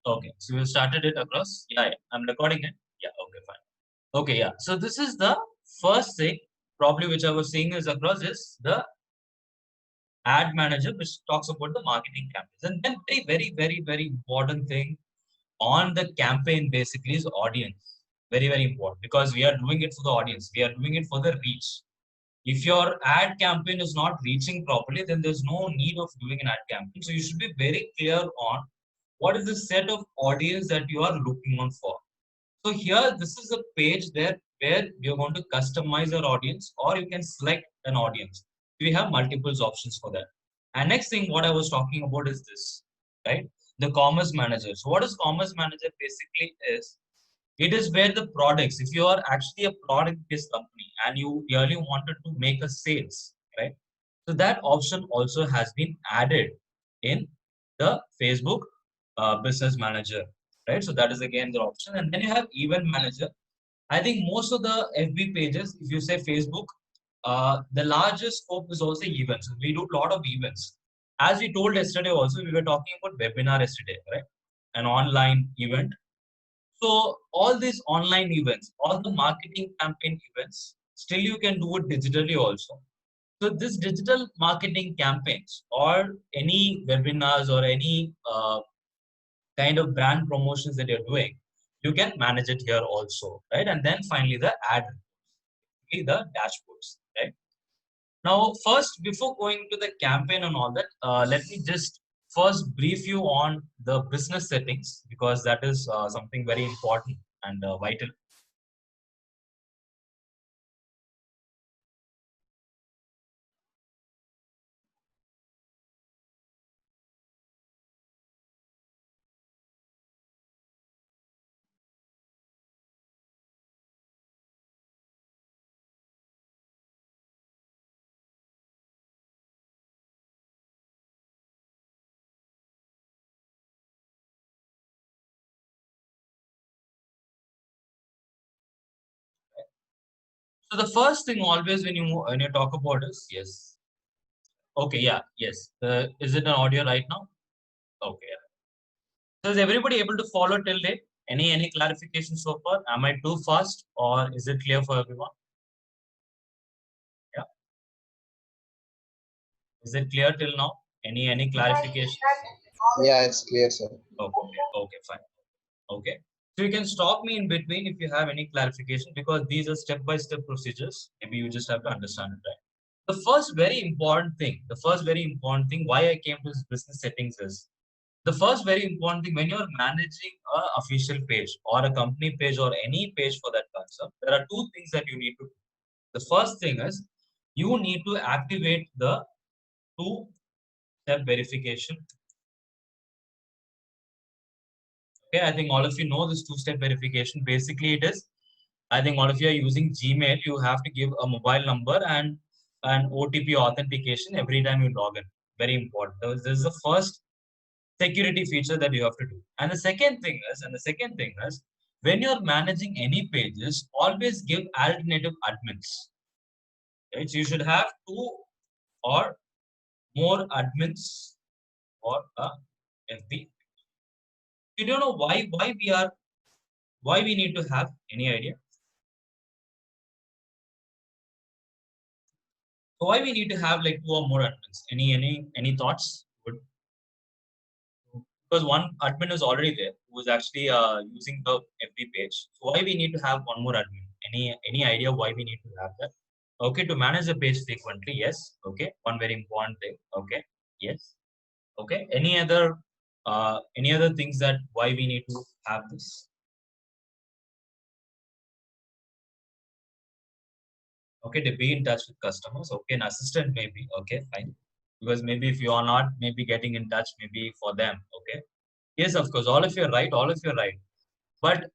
Okay, so we started it across. Yeah, I'm recording it. Yeah, okay, fine. Okay, yeah. So this is the first thing, probably which I was saying is across is the ad manager, which talks about the marketing campaigns. And then very important thing on the campaign basically is audience. Very important because we are doing it for the audience. We are doing it for the reach. If your ad campaign is not reaching properly, then there's no need of doing an ad campaign. So you should be very clear on what is the set of audience that you are looking on for. So here, this is a page there where you're going to customize your audience or you can select an audience. We have multiple options for that. And next thing, what I was talking about is this, right? The commerce manager. So what is commerce manager basically is, it is where the products, if you are actually a product-based company and you really wanted to make a sales, right? So that option also has been added in the Facebook business manager, right? So that is again the option. And then you have event manager. I think most of the FB pages, if you say Facebook, the largest scope is also events. We do a lot of events. As we told yesterday also, we were talking about webinar yesterday, right? An online event. So all these online events, all the marketing campaign events, still you can do it digitally also. So this digital marketing campaigns or any webinars or any kind of brand promotions that you're doing, you can manage it here also, right? And then finally the ad, the dashboards, right? Now, first, before going to the campaign and all that, let me just first brief you on the business settings because that is something very important and vital. So the first thing always when you talk about is yes. Okay, yeah, yes. Is it an audio right now? Okay. Yeah. So is everybody able to follow till date? Any clarification so far? Am I too fast or is it clear for everyone? Yeah. Is it clear till now? Any clarifications? Yeah, it's clear, sir. Okay. Okay. Fine. Okay. So you can stop me in between if you have any clarification because these are step-by-step procedures. Maybe you just have to understand it, right? The first very important thing why I came to this business settings is the first very important thing when you're managing a official page or a company page or any page for that concept, there are two things that you need to do. The first thing is you need to activate the two-step verification. Okay, I think all of you know this two-step verification. Basically, it is I think all of you are using Gmail. You have to give a mobile number and an OTP authentication every time you log in. Very important. This is the first security feature that you have to do. And the second thing is, when you're managing any pages, always give alternative admins. Right? So you should have two or more admins for a FB. You don't know why we need to have any idea. So why we need to have like two or more admins? Any thoughts? Would because one admin is already there who is actually using the FB page. So why we need to have one more admin? Any idea why we need to have that? Okay, to manage the page frequently, yes. Okay, one very important thing. Okay, yes. Okay, any other things that why we need to have this? Okay, to be in touch with customers. Okay, an assistant maybe. Okay, fine. Because maybe if you are not maybe getting in touch, maybe for them. Okay. Yes, of course. All of you are right. All of you are right. But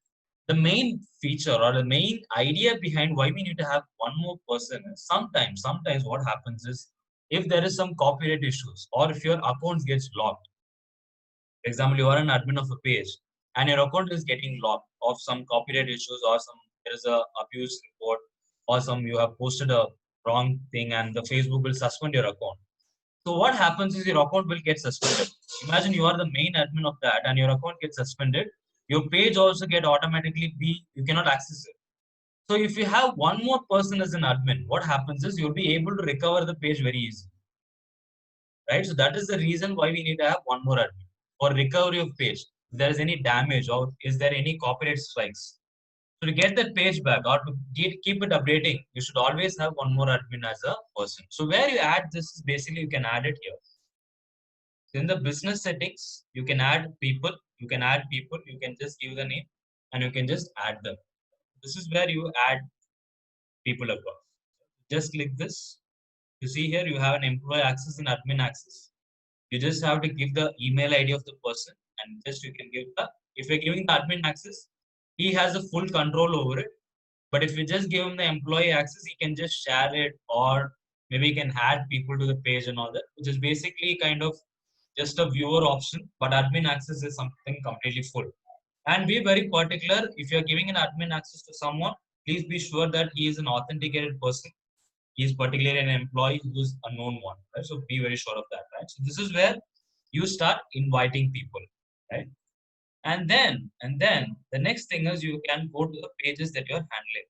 the main feature or the main idea behind why we need to have one more person is sometimes what happens is if there is some copyright issues or if your account gets locked. For example, you are an admin of a page and your account is getting locked of some copyright issues or some there is a abuse report or some you have posted a wrong thing and the Facebook will suspend your account. So what happens is your account will get suspended. Imagine you are the main admin of that and your account gets suspended. Your page also get automatically you cannot access it. So if you have one more person as an admin, what happens is you'll be able to recover the page very easy. Right? So that is the reason why we need to have one more admin for recovery of page. If there is any damage or is there any copyright strikes. So to get that page back or to keep it updating, you should always have one more admin as a person. So where you add this is basically you can add it here. In the business settings, you can add people, you can just give the name and you can just add them. This is where you add people across. Just click this. You see here you have an employee access and admin access. You just have to give the email ID of the person and just you can give if you're giving the admin access, he has a full control over it. But if you just give him the employee access, he can just share it or maybe he can add people to the page and all that, which is basically kind of just a viewer option, but admin access is something completely full. And be very particular if you're giving an admin access to someone, please be sure that he is an authenticated person. He is particularly an employee who is a known one. Right? So be very sure of that. Right? So this is where you start inviting people. Right? And then the next thing is you can go to the pages that you're handling.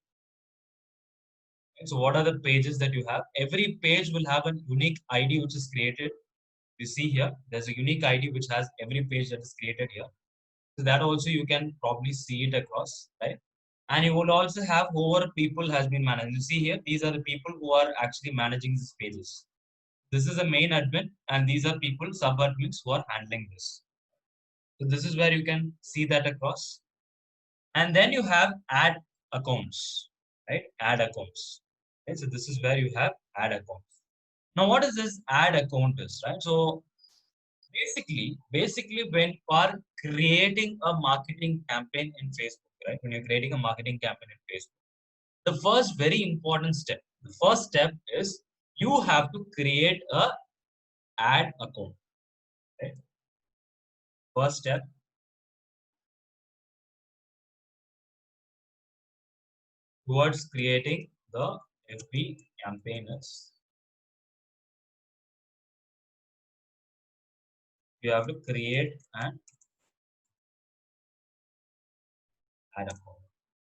So what are the pages that you have? Every page will have a unique ID which is created. You see here, there's a unique ID which has every page that is created here. So that also you can probably see it across, right? And you will also have whoever people has been managed. You see here, these are the people who are actually managing these pages. This is a main admin, and these are people, sub-admins who are handling this. So this is where you can see that across. And then you have add accounts, right? Add accounts. Okay, so this is where you have add accounts. Now, what is this add account is, right? So basically when you are creating a marketing campaign in Facebook, right? When you're creating a marketing campaign in Facebook, the first very important step, the first step is you have to create a ad account, right? First step, towards creating the FB campaign is you have to create an ad account.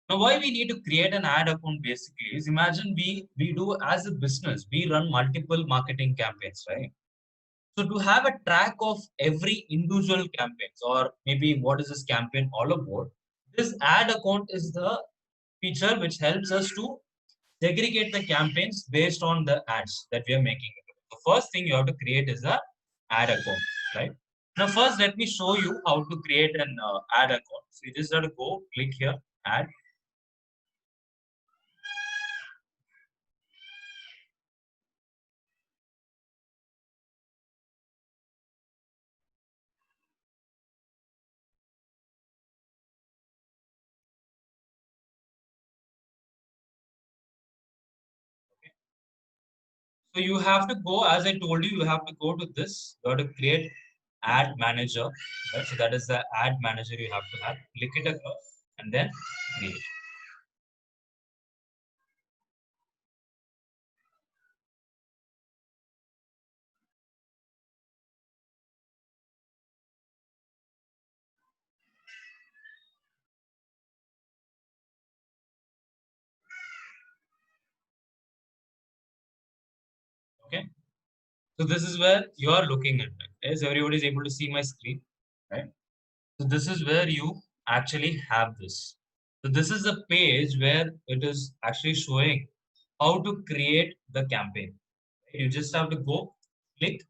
Now, why we need to create an ad account basically is imagine we do as a business, we run multiple marketing campaigns, right? So to have a track of every individual campaigns or maybe what is this campaign all about, this ad account is the feature which helps us to segregate the campaigns based on the ads that we are making. The first thing you have to create is a ad account, right? Now first let me show you how to create an ad account. So you just have to go click here, add. So you have to go, as I told you, you have to go to this. You have to create ad manager. Right? So that is the ad manager you have to have. Click it across and then create. Okay. So this is where you are looking at it. Yes, everybody is able to see my screen, right? So this is where you actually have this. So this is a page where it is actually showing how to create the campaign. You just have to go click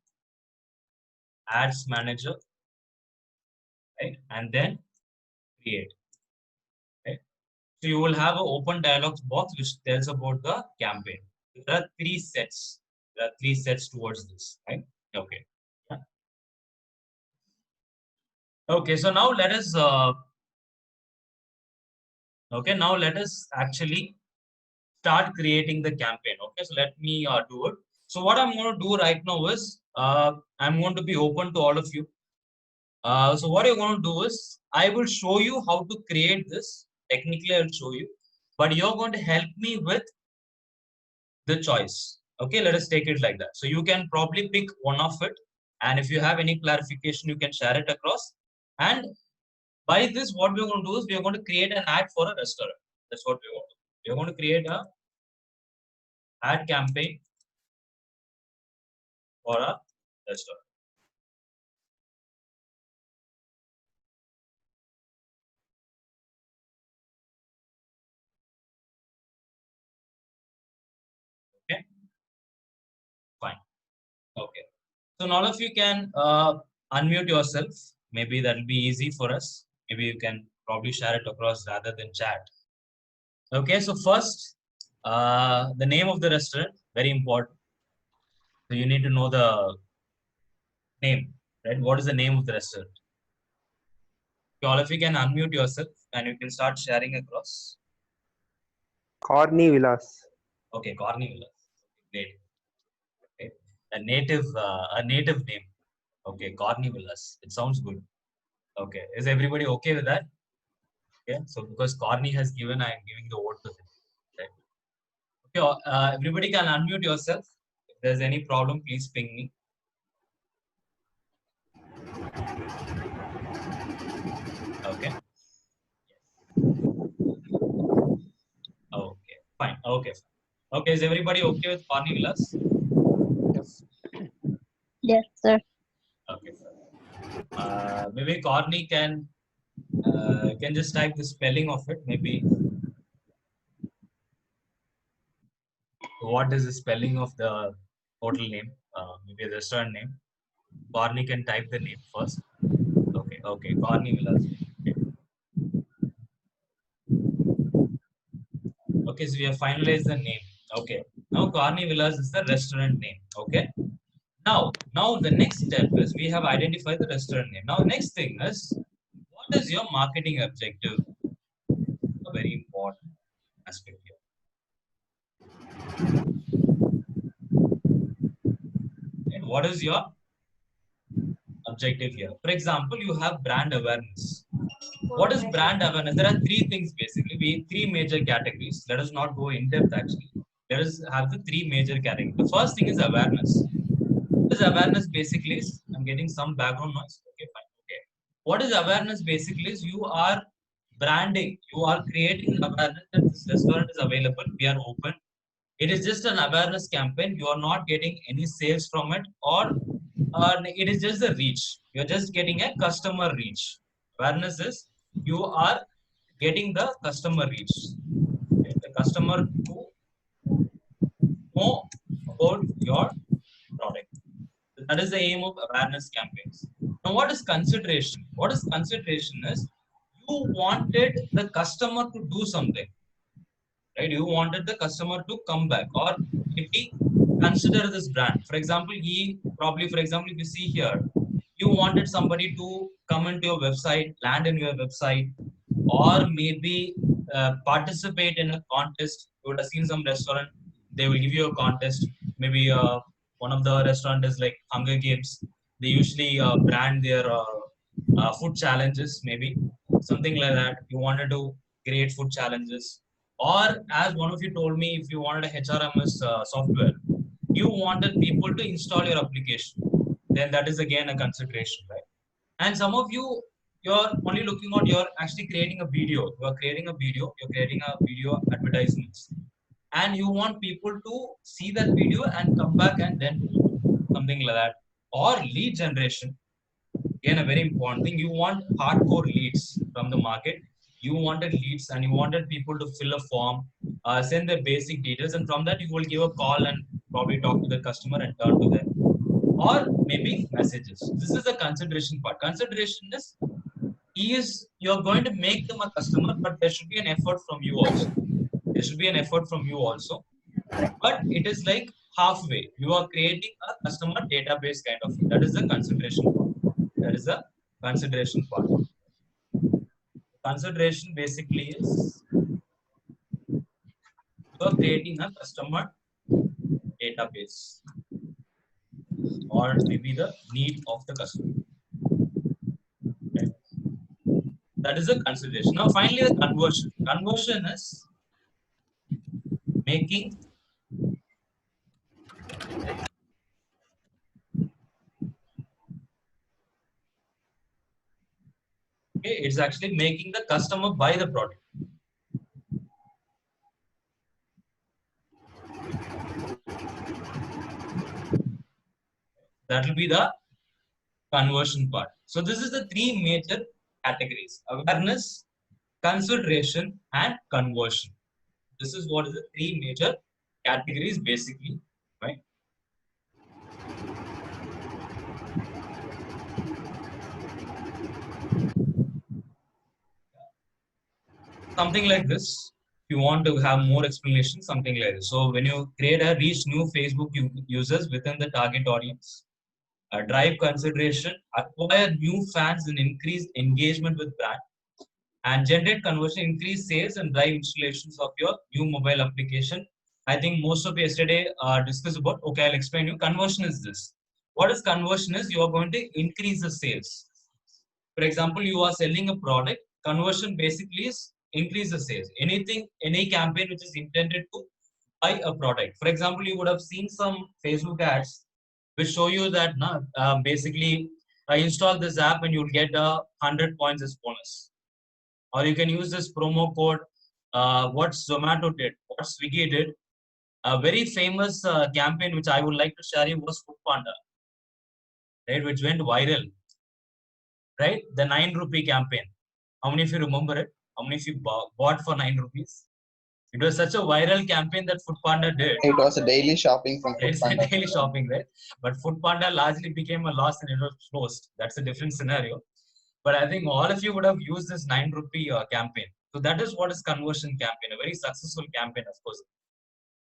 ads manager, right? And then create. Right? So you will have an open dialog box which tells about the campaign. There are three sets. There are three sets towards this, right? Okay. Yeah. Okay. So now let us. Okay. Now let us actually start creating the campaign. Okay. So let me do it. So what I'm going to do right now is I'm going to be open to all of you. So what you're going to do is I will show you how to create this. Technically, I'll show you, but you're going to help me with the choice. Okay, let us take it like that. So you can probably pick one of it, and if you have any clarification, you can share it across. And by this, what we're going to do is we are going to create an ad for a restaurant. That's what we want to do. We're going to create a ad campaign for a restaurant. Okay, fine. Okay. So all of you can unmute yourself. Maybe that will be easy for us. Maybe you can probably share it across rather than chat. Okay, so first, the name of the restaurant, very important. So you need to know the name, right? What is the name of the restaurant? Okay, all of you can unmute yourself and you can start sharing across. Corny Villas. Okay, Cornwall. Great. Okay. A native name. Okay, Cornwallis. It sounds good. Okay, is everybody okay with that? Okay, so because Corny has given, I am giving the vote to him. Right. Okay, everybody can unmute yourself. If there's any problem, please ping me. Okay. Okay, fine. Okay, fine. Okay, is everybody okay with Corny Villas? Yes. Yes, sir. Okay, fine. Maybe Corny can just type the spelling of it. Maybe what is the spelling of the hotel name? Maybe the restaurant name. Corny can type the name first. Okay, okay. Corny Villas. Okay. Okay, so we have finalized the name. Okay. Now Corny Villas is the restaurant name. Okay. Now the next step is we have identified the restaurant name. Now next thing is what is your marketing objective? A very important aspect here. And what is your objective here? For example, you have brand awareness. What is brand awareness? There are three things basically. Three major categories. Let us not go in depth actually. Let us have the three major categories. The first thing is awareness. What is awareness basically? I'm getting some background noise. Okay, fine. Okay. What is awareness basically is you are branding, you are creating awareness that this restaurant is available, we are open. It is just an awareness campaign. You are not getting any sales from it, or it is just the reach. You are just getting a customer reach. Awareness is you are getting the customer reach. Okay? The customer to know about your product. That is the aim of awareness campaigns. Now, what is consideration? What is consideration is you wanted the customer to do something, right? You wanted the customer to come back or maybe consider this brand. For example, for example, if you see here, you wanted somebody to come into your website, land in your website, or maybe participate in a contest. You would have seen some restaurant, they will give you a contest. Maybe one of the restaurant is like Hunger Games. They usually brand their food challenges, maybe something like that. You wanted to create food challenges, or as one of you told me, if you wanted a HRMS software, you wanted people to install your application, then that is again a consideration, right? And some of you, you're only looking at, you're actually creating a video. You're creating a video. You're creating a video advertisements, and you want people to see that video and come back and then do something like that. Or lead generation, again a very important thing. You want hardcore leads from the market. You wanted leads and you wanted people to fill a form, send their basic details, and from that you will give a call and probably talk to the customer and turn to them, or maybe messages. This is the consideration part. Consideration is you're going to make them a customer, but there should be an effort from you also. There should be an effort from you also, but it is like halfway. You are creating a customer database kind of thing. That is the consideration part. That is the consideration part. Consideration basically is you are creating a customer database, or maybe the need of the customer. Okay. That is the consideration. Now, finally, the conversion. Conversion is making Okay, it's actually making the customer buy the product. That will be the conversion part. So this is the three major categories: awareness, consideration, and conversion. This is what is the three major categories basically, right? Something like this. If you want to have more explanation, something like this. So when you create a reach new Facebook users within the target audience, drive consideration, acquire new fans and increase engagement with brand, and generate conversion, increase sales and drive installations of your new mobile application. I think most of yesterday discussed about, okay, I'll explain you. Conversion is this. What is conversion is you are going to increase the sales. For example, you are selling a product. Conversion basically is increase the sales. Anything, any campaign which is intended to buy a product. For example, you would have seen some Facebook ads which show you that basically install this app and you'll get 100 points as bonus. Or you can use this promo code. What Zomato did, what Swiggy did. A very famous campaign which I would like to share you was Foodpanda, right? Which went viral, right? The 9 rupee campaign. How many of you remember it? How many of you bought for 9 rupees? It was such a viral campaign that Foodpanda did. It was a daily shopping from It's Foodpanda. daily shopping, right? But Foodpanda largely became a loss and it was closed. That's a different scenario. But I think all of you would have used this 9 rupee campaign. So that is what is conversion campaign, a very successful campaign, of course.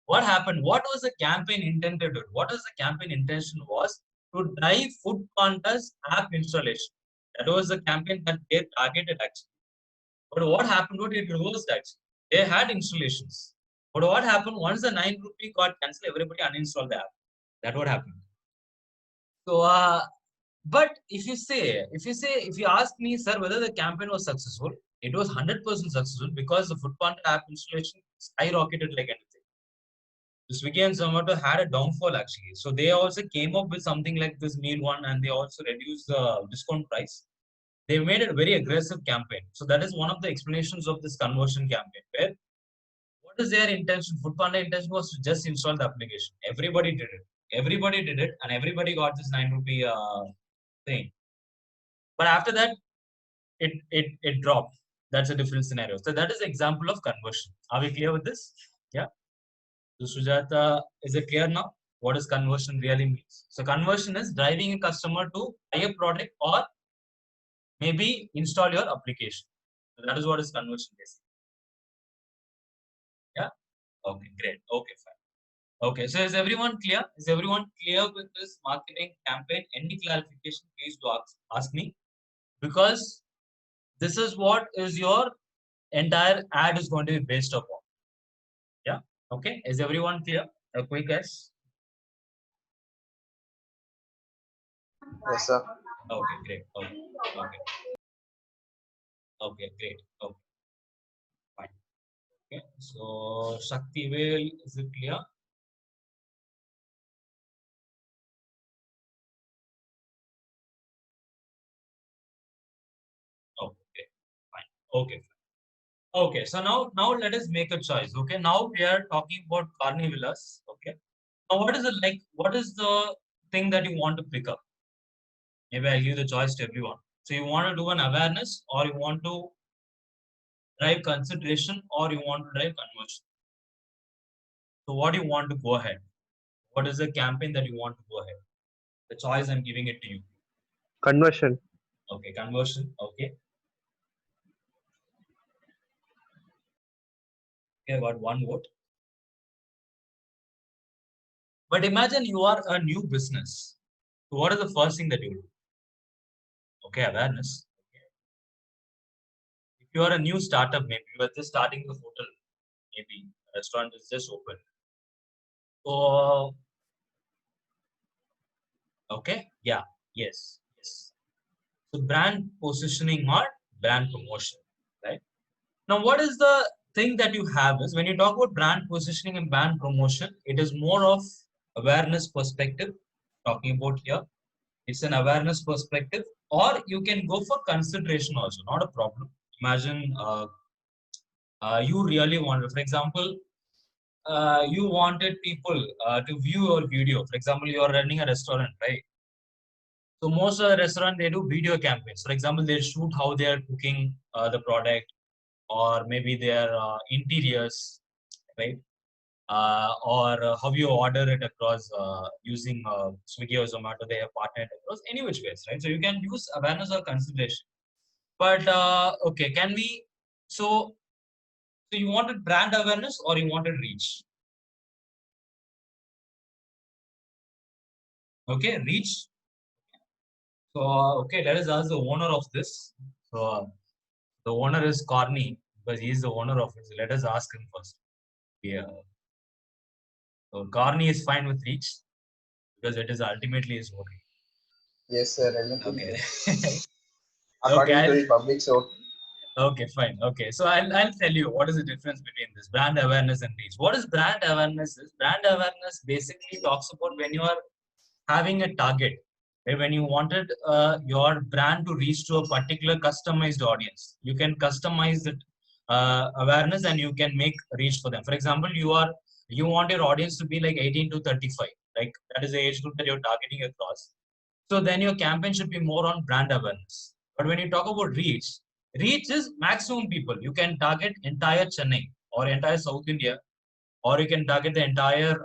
What happened? What was the campaign intended to do? What was the campaign intention was to drive Foodpanda's app installation. That was the campaign that they targeted actually. But what happened? What it reversed actually. They had installations. But what happened once the 9 rupee got cancelled, everybody uninstalled the app. That what happened. So, but if you ask me, sir, whether the campaign was successful, it was 100% successful because the Foodpanda app installation skyrocketed like anything. The Swiggy and Zomato had a downfall actually. So they also came up with something like this meal one, and they also reduced the discount price. They made it a very aggressive campaign. So that is one of the explanations of this conversion campaign. Where what is their intention? Foodpanda intention was to just install the application. Everybody did it. Everybody did it, and everybody got this 9 rupee thing. But after that, it dropped. That's a different scenario. So that is an example of conversion. Are we clear with this? Yeah. So Sujata, is it clear now? What does conversion really means? So conversion is driving a customer to buy a product or maybe install your application. So that is what is conversion basically. Yeah. Okay. Great. Okay. Fine. Okay. So is everyone clear? Is everyone clear with this marketing campaign? Any clarification? Please do ask me, because this is what is your entire ad is going to be based upon. Yeah. Okay. Is everyone clear? A quick guess. Yes, sir. Okay, great. Okay, okay, okay, great. Okay, fine. Okay, so Shaktivel, is it clear? Okay, fine. Okay, fine. Okay, so now let us make a choice. Okay, now we are talking about Carnivalas. Okay, now what is it like? What is the thing that you want to pick up? Maybe I'll give the choice to everyone. So you want to do an awareness, or you want to drive consideration, or you want to drive conversion. So what do you want to go ahead? What is the campaign that you want to go ahead? The choice I'm giving it to you. Conversion. Okay, conversion. Okay. Okay, about one vote. But imagine you are a new business. So what is the first thing that you do? Okay, awareness. Okay. If you are a new startup, maybe you are just starting the hotel, maybe a restaurant is just open. So okay, yeah, yes, yes. So brand positioning or brand promotion, right? Now, what is the thing that you have is when you talk about brand positioning and brand promotion, it is more of awareness perspective. Talking about here, it's an awareness perspective or you can go for consideration also, not a problem. Imagine you really wanted, for example, you wanted people to view your video. For example, you are running a restaurant, right? So most of the restaurant, they do video campaigns. For example, they shoot how they are cooking the product, or maybe their interiors, right? Or how you order it across using Swiggy or Zomato. They have partnered across any which ways, right? So you can use awareness or consideration. But okay, can we? So you wanted brand awareness or you wanted reach? Okay, reach. So okay, let us ask the owner of this. So the owner is Corny because he is the owner of it. So let us ask him first. Yeah. So Corny is fine with reach because it is ultimately his voting. Yes, sir. Anything. Okay. According Okay. to the public, so Okay, fine. Okay, so I'll tell you what is the difference between this brand awareness and reach. What is brand awareness? Is brand awareness basically talks about when you are having a target, right? When you wanted your brand to reach to a particular customized audience, you can customize that awareness and you can make reach for them. For example, you want your audience to be like 18 to 35, like that is the age group that you're targeting across. So then your campaign should be more on brand awareness. But when you talk about reach, reach is maximum people. You can target entire Chennai or entire South India, or you can target the entire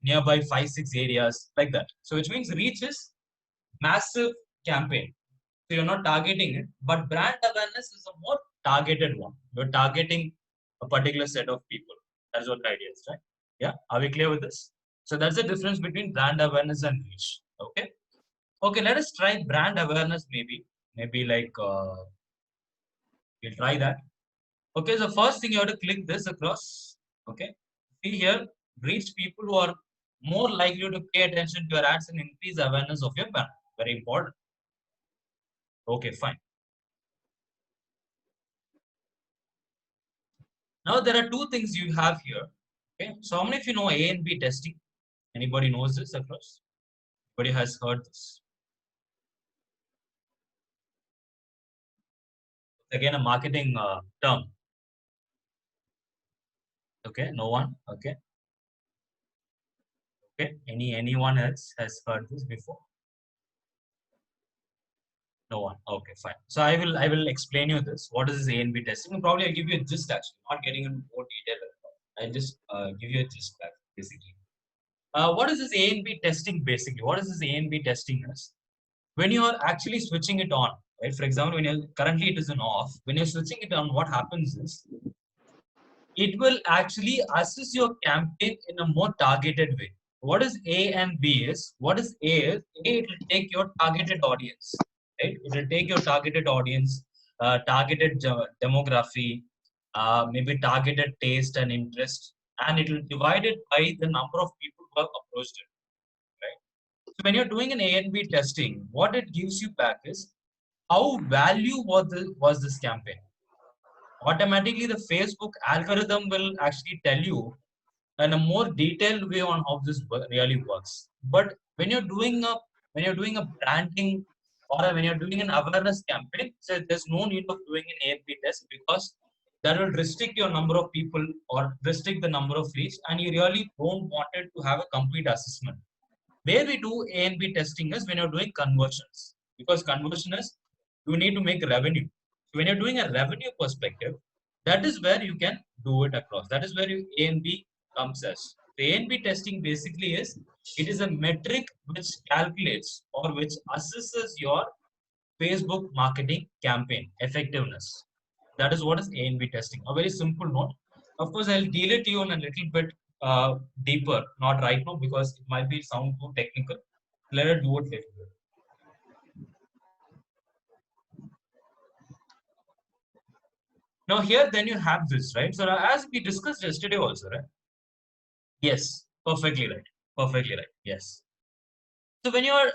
nearby 5, 6 areas like that. So which means reach is massive campaign. So you're not targeting it, but brand awareness is a more targeted one. You're targeting a particular set of people. That's what the idea is, right? Yeah. Are we clear with this? So that's the difference between brand awareness and reach. Okay. Okay, let us try brand awareness maybe. Maybe like we'll try that. Okay, so first thing you have to click this across. Okay. See here, reach people who are more likely to pay attention to your ads and increase awareness of your brand. Very important. Okay, fine. Now there are two things you have here. Okay, so how many of you know A and B testing? Anybody knows this across? Anybody has heard this? Again, a marketing term. Okay, no one. Okay, okay. Anyone else has heard this before? No one. Okay, fine. So I will explain you this. What is this A and B testing? Probably I'll give you a gist actually, not getting into more detail. I'll just give you a gist back basically. What is this A and B testing basically? What is this A and B testing is? When you are actually switching it on, right? For example, when you're currently it is an off. When you're switching it on, what happens is it will actually assess your campaign in a more targeted way. What is A and B is? What is A is? A, it will take your targeted audience, right? It will take your targeted audience, targeted demography, maybe targeted taste and interest, and it will divide it by the number of people who have approached it, right? So when you're doing an A and B testing, what it gives you back is how value was this campaign. Automatically the Facebook algorithm will actually tell you in a more detailed way on how this really works. But when you're doing a branding or when you're doing an awareness campaign, so there's no need of doing an A/B test because that will restrict your number of people or restrict the number of reach, and you really don't want it to have a complete assessment. Where we do A and B testing is when you're doing conversions, because conversion is you need to make revenue. So when you're doing a revenue perspective, that is where you can do it across. That is where you A and B comes as. The A and B testing basically is it is a metric which calculates or which assesses your Facebook marketing campaign effectiveness. That is what is A and B testing. A very simple note. Of course, I'll deal it to you in a little bit deeper, not right now because it might be sound too technical. Let us do it later. Now here, then you have this, right? So as we discussed yesterday also, right? Yes, perfectly right. Perfectly right. Yes. So when you're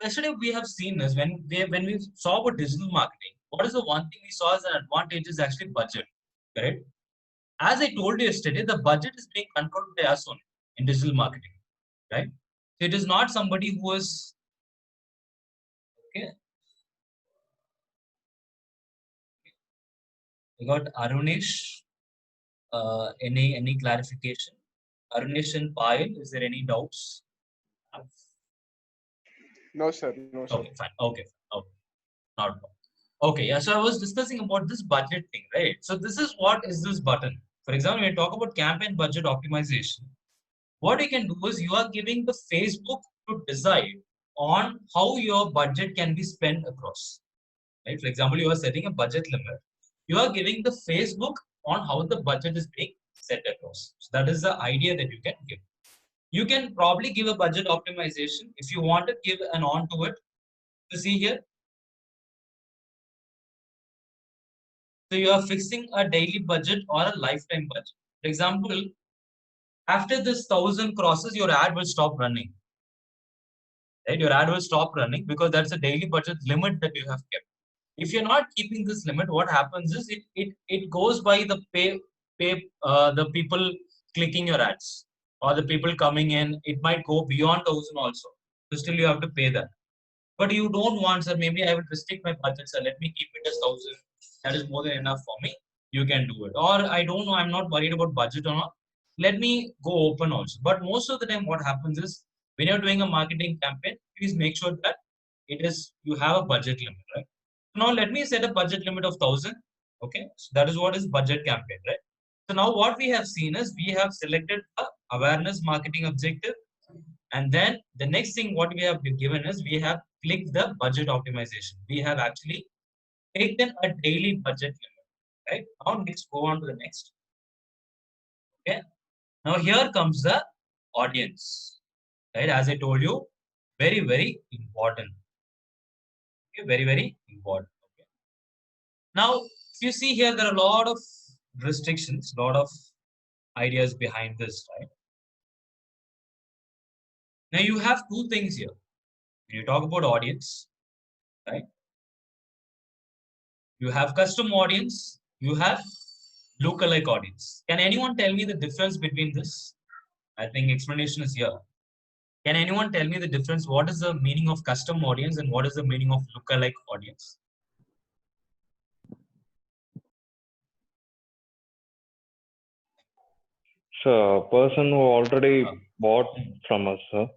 yesterday we have seen this when we saw about digital marketing. What is the one thing we saw as an advantage is actually budget, correct? As I told you yesterday, the budget is being controlled by us only in digital marketing, right? So it is not somebody who is okay. We got Arunesh. Any clarification? Arunesh and Payal, is there any doubts? No, sir. No, sir. Okay, fine. Okay, okay, not a problem. Okay, yeah. So I was discussing about this budget thing, right? So this is what is this button. For example, when you talk about campaign budget optimization, what you can do is you are giving the Facebook to decide on how your budget can be spent across. Right? For example, you are setting a budget limit. You are giving the Facebook on how the budget is being set across. So that is the idea that you can give. You can probably give a budget optimization if you want to give an on to it. You see here. So you are fixing a daily budget or a lifetime budget. For example, after this 1,000 crosses, your ad will stop running. Right? Your ad will stop running because that's a daily budget limit that you have kept. If you're not keeping this limit, what happens is it goes by the the people clicking your ads or the people coming in. It might go beyond 1,000 also. So still you have to pay that. But you don't want, sir, maybe I will restrict my budget, sir. Let me keep it as 1,000. That is more than enough for me. You can do it. Or I don't know, I'm not worried about budget or not. Let me go open also. But most of the time, what happens is when you're doing a marketing campaign, please make sure that you have a budget limit, right? Now let me set a budget limit of 1,000. Okay, so that is what is budget campaign, right? So now what we have seen is we have selected a awareness marketing objective, and then the next thing what we have been given is we have clicked the budget optimization. We have actually taken a daily budget limit, right? Now next, go on to the next. Okay. Now here comes the audience, right? As I told you, very, very important. Okay, very, very important. Okay. Now, if you see here, there are a lot of restrictions, a lot of ideas behind this, right? Now you have two things here. When you talk about audience, right? You have custom audience, you have lookalike audience. Can anyone tell me the difference between this? I think explanation is here. Can anyone tell me the difference? What is the meaning of custom audience and what is the meaning of lookalike audience? So, a person who already bought from us, sir.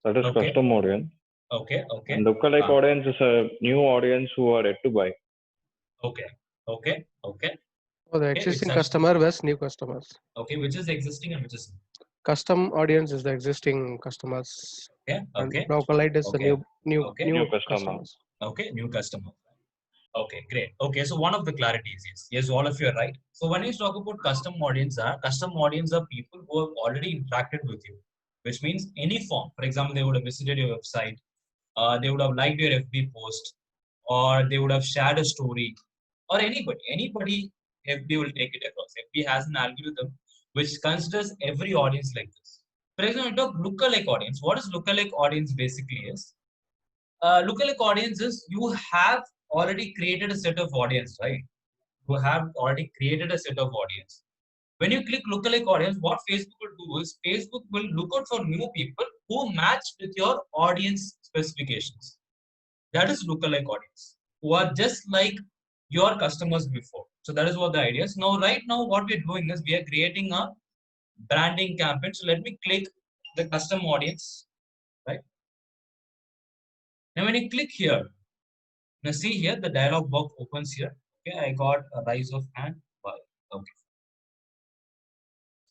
That is Okay. custom audience. Okay, okay. And lookalike audience is a new audience who are yet to buy. Okay, okay, okay. Oh, the Okay, existing which customer versus new customers. Okay, which is existing and which is Custom audience is the existing customers. okay, okay. And localite is Okay. the new Okay. New customer. customers. Okay, new customer. Okay, great. Okay, so one of the clarities is yes, all of you are right. So when you talk about custom audience are people who have already interacted with you, which means any form. For example, they would have visited your website, they would have liked your FB post, or they would have shared a story, or anybody FB will take it across. FB has an algorithm which considers every audience like this. For example, we talk lookalike audience. What is lookalike audience basically is? Lookalike audience is you have already created a set of audience, right? You have already created a set of audience. When you click lookalike audience, what Facebook will do is Facebook will look out for new people who match with your audience specifications. That is lookalike audience, who are just like your customers before. So that is what the idea is. Now, right now, what we're doing is we are creating a branding campaign. So let me click the custom audience, right? Now, when you click here, now see here, the dialog box opens here. Okay, I got a rise of hand. Okay.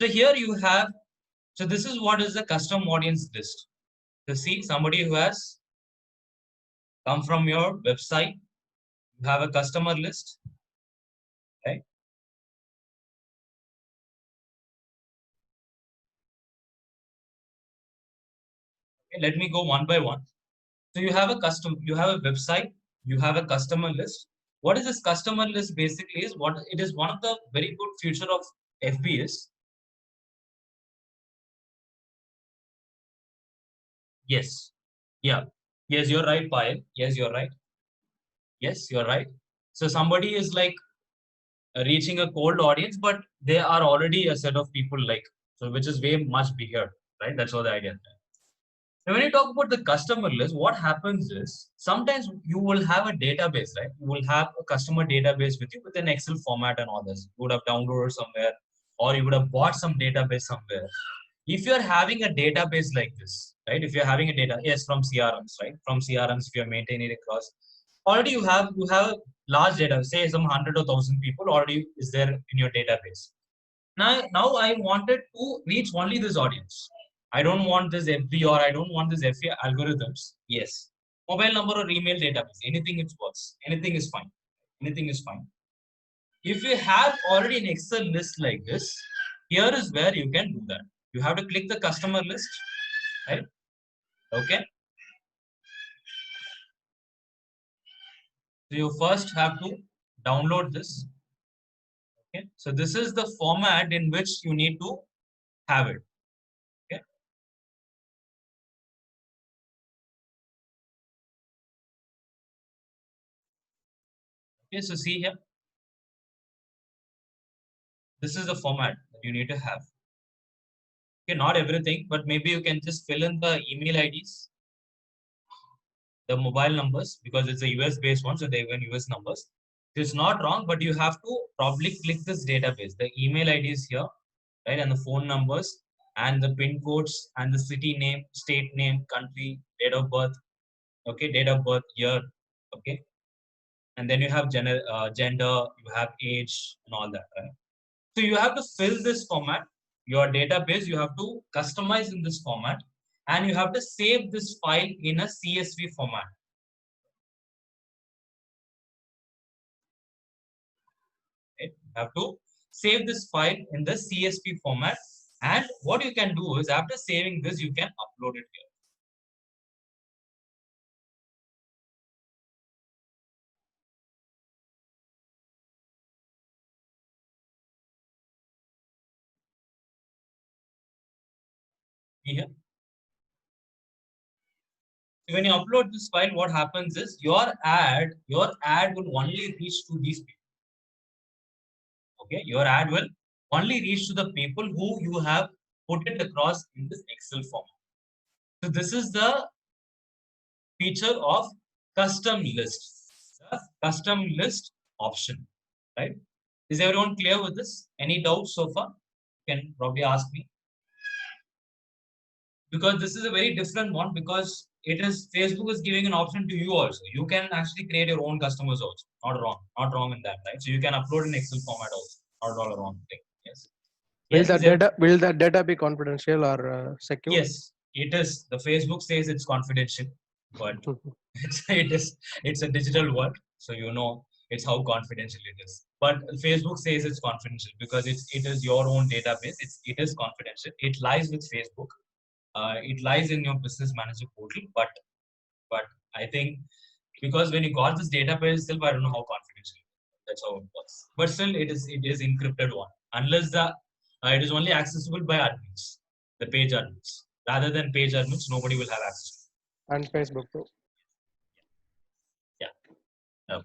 So here you have, so this is what is the custom audience list. So see, somebody who has come from your website, you have a customer list, right? Okay, let me go one by one. So you have a website, you have a customer list. What is this customer list basically is what it is one of the very good feature of FB is. Yes. Yeah. Yes, you're right, Payal. Yes, you're right. Yes, you're right. So somebody is like reaching a cold audience, but they are already a set of people like, so which is way much bigger, right? That's what the idea is. Now, when you talk about the customer list, what happens is sometimes you will have a database, right? You will have a customer database with you with an Excel format and all this. You would have downloaded somewhere, or you would have bought some database somewhere. If you're having a database like this, right? If you're having a data, yes, from CRMs, right? From CRMs, if you're maintaining it across, already you have a large data, say some 100 or 1,000 people already is there in your database. Now I wanted to reach only this audience. I don't want this FB or I don't want this FA algorithms. Yes. Mobile number or email database. Anything it works. Anything is fine. Anything is fine. If you have already an Excel list like this, here is where you can do that. You have to click the customer list, right? Okay. So you first have to download this. Okay. So this is the format in which you need to have it. Okay. Okay. So see here. This is the format that you need to have. Okay, not everything, but maybe you can just fill in the email IDs, the mobile numbers, because it's a US based one, so they have US numbers. It's not wrong, but you have to probably click this database. The email IDs here, right, and the phone numbers, and the PIN codes, and the city name, state name, country, date of birth, okay, date of birth, year, okay, and then you have gender, you have age, and all that, right? So you have to fill this format. Your database, you have to customize in this format, and you have to save this file in a CSV format. Right? You have to save this file in the CSV format, and what you can do is after saving this, you can upload it here. Here. When you upload this file, what happens is your ad will only reach to these people. Okay, your ad will only reach to the people who you have put it across in this Excel format. So this is the feature of custom list, the custom list option, right? Is everyone clear with this? Any doubts so far? You can probably ask me. Because this is a very different one, because Facebook is giving an option to you also. You can actually create your own customers also. Not wrong in that, right? So you can upload an Excel format also. Not all a wrong thing. Yes. Will that data be confidential or secure? Yes, it is. The Facebook says it's confidential, but it's a digital world, so you know it's how confidential it is. But Facebook says it's confidential because it is your own database. It is confidential. It lies with Facebook. It lies in your business manager portal, but I think because when you got this database itself, I don't know how confidential. That's how it works. But still, it is encrypted one, unless it is only accessible by admins, the page admins. Rather than page admins, nobody will have access. And Facebook too. Yeah.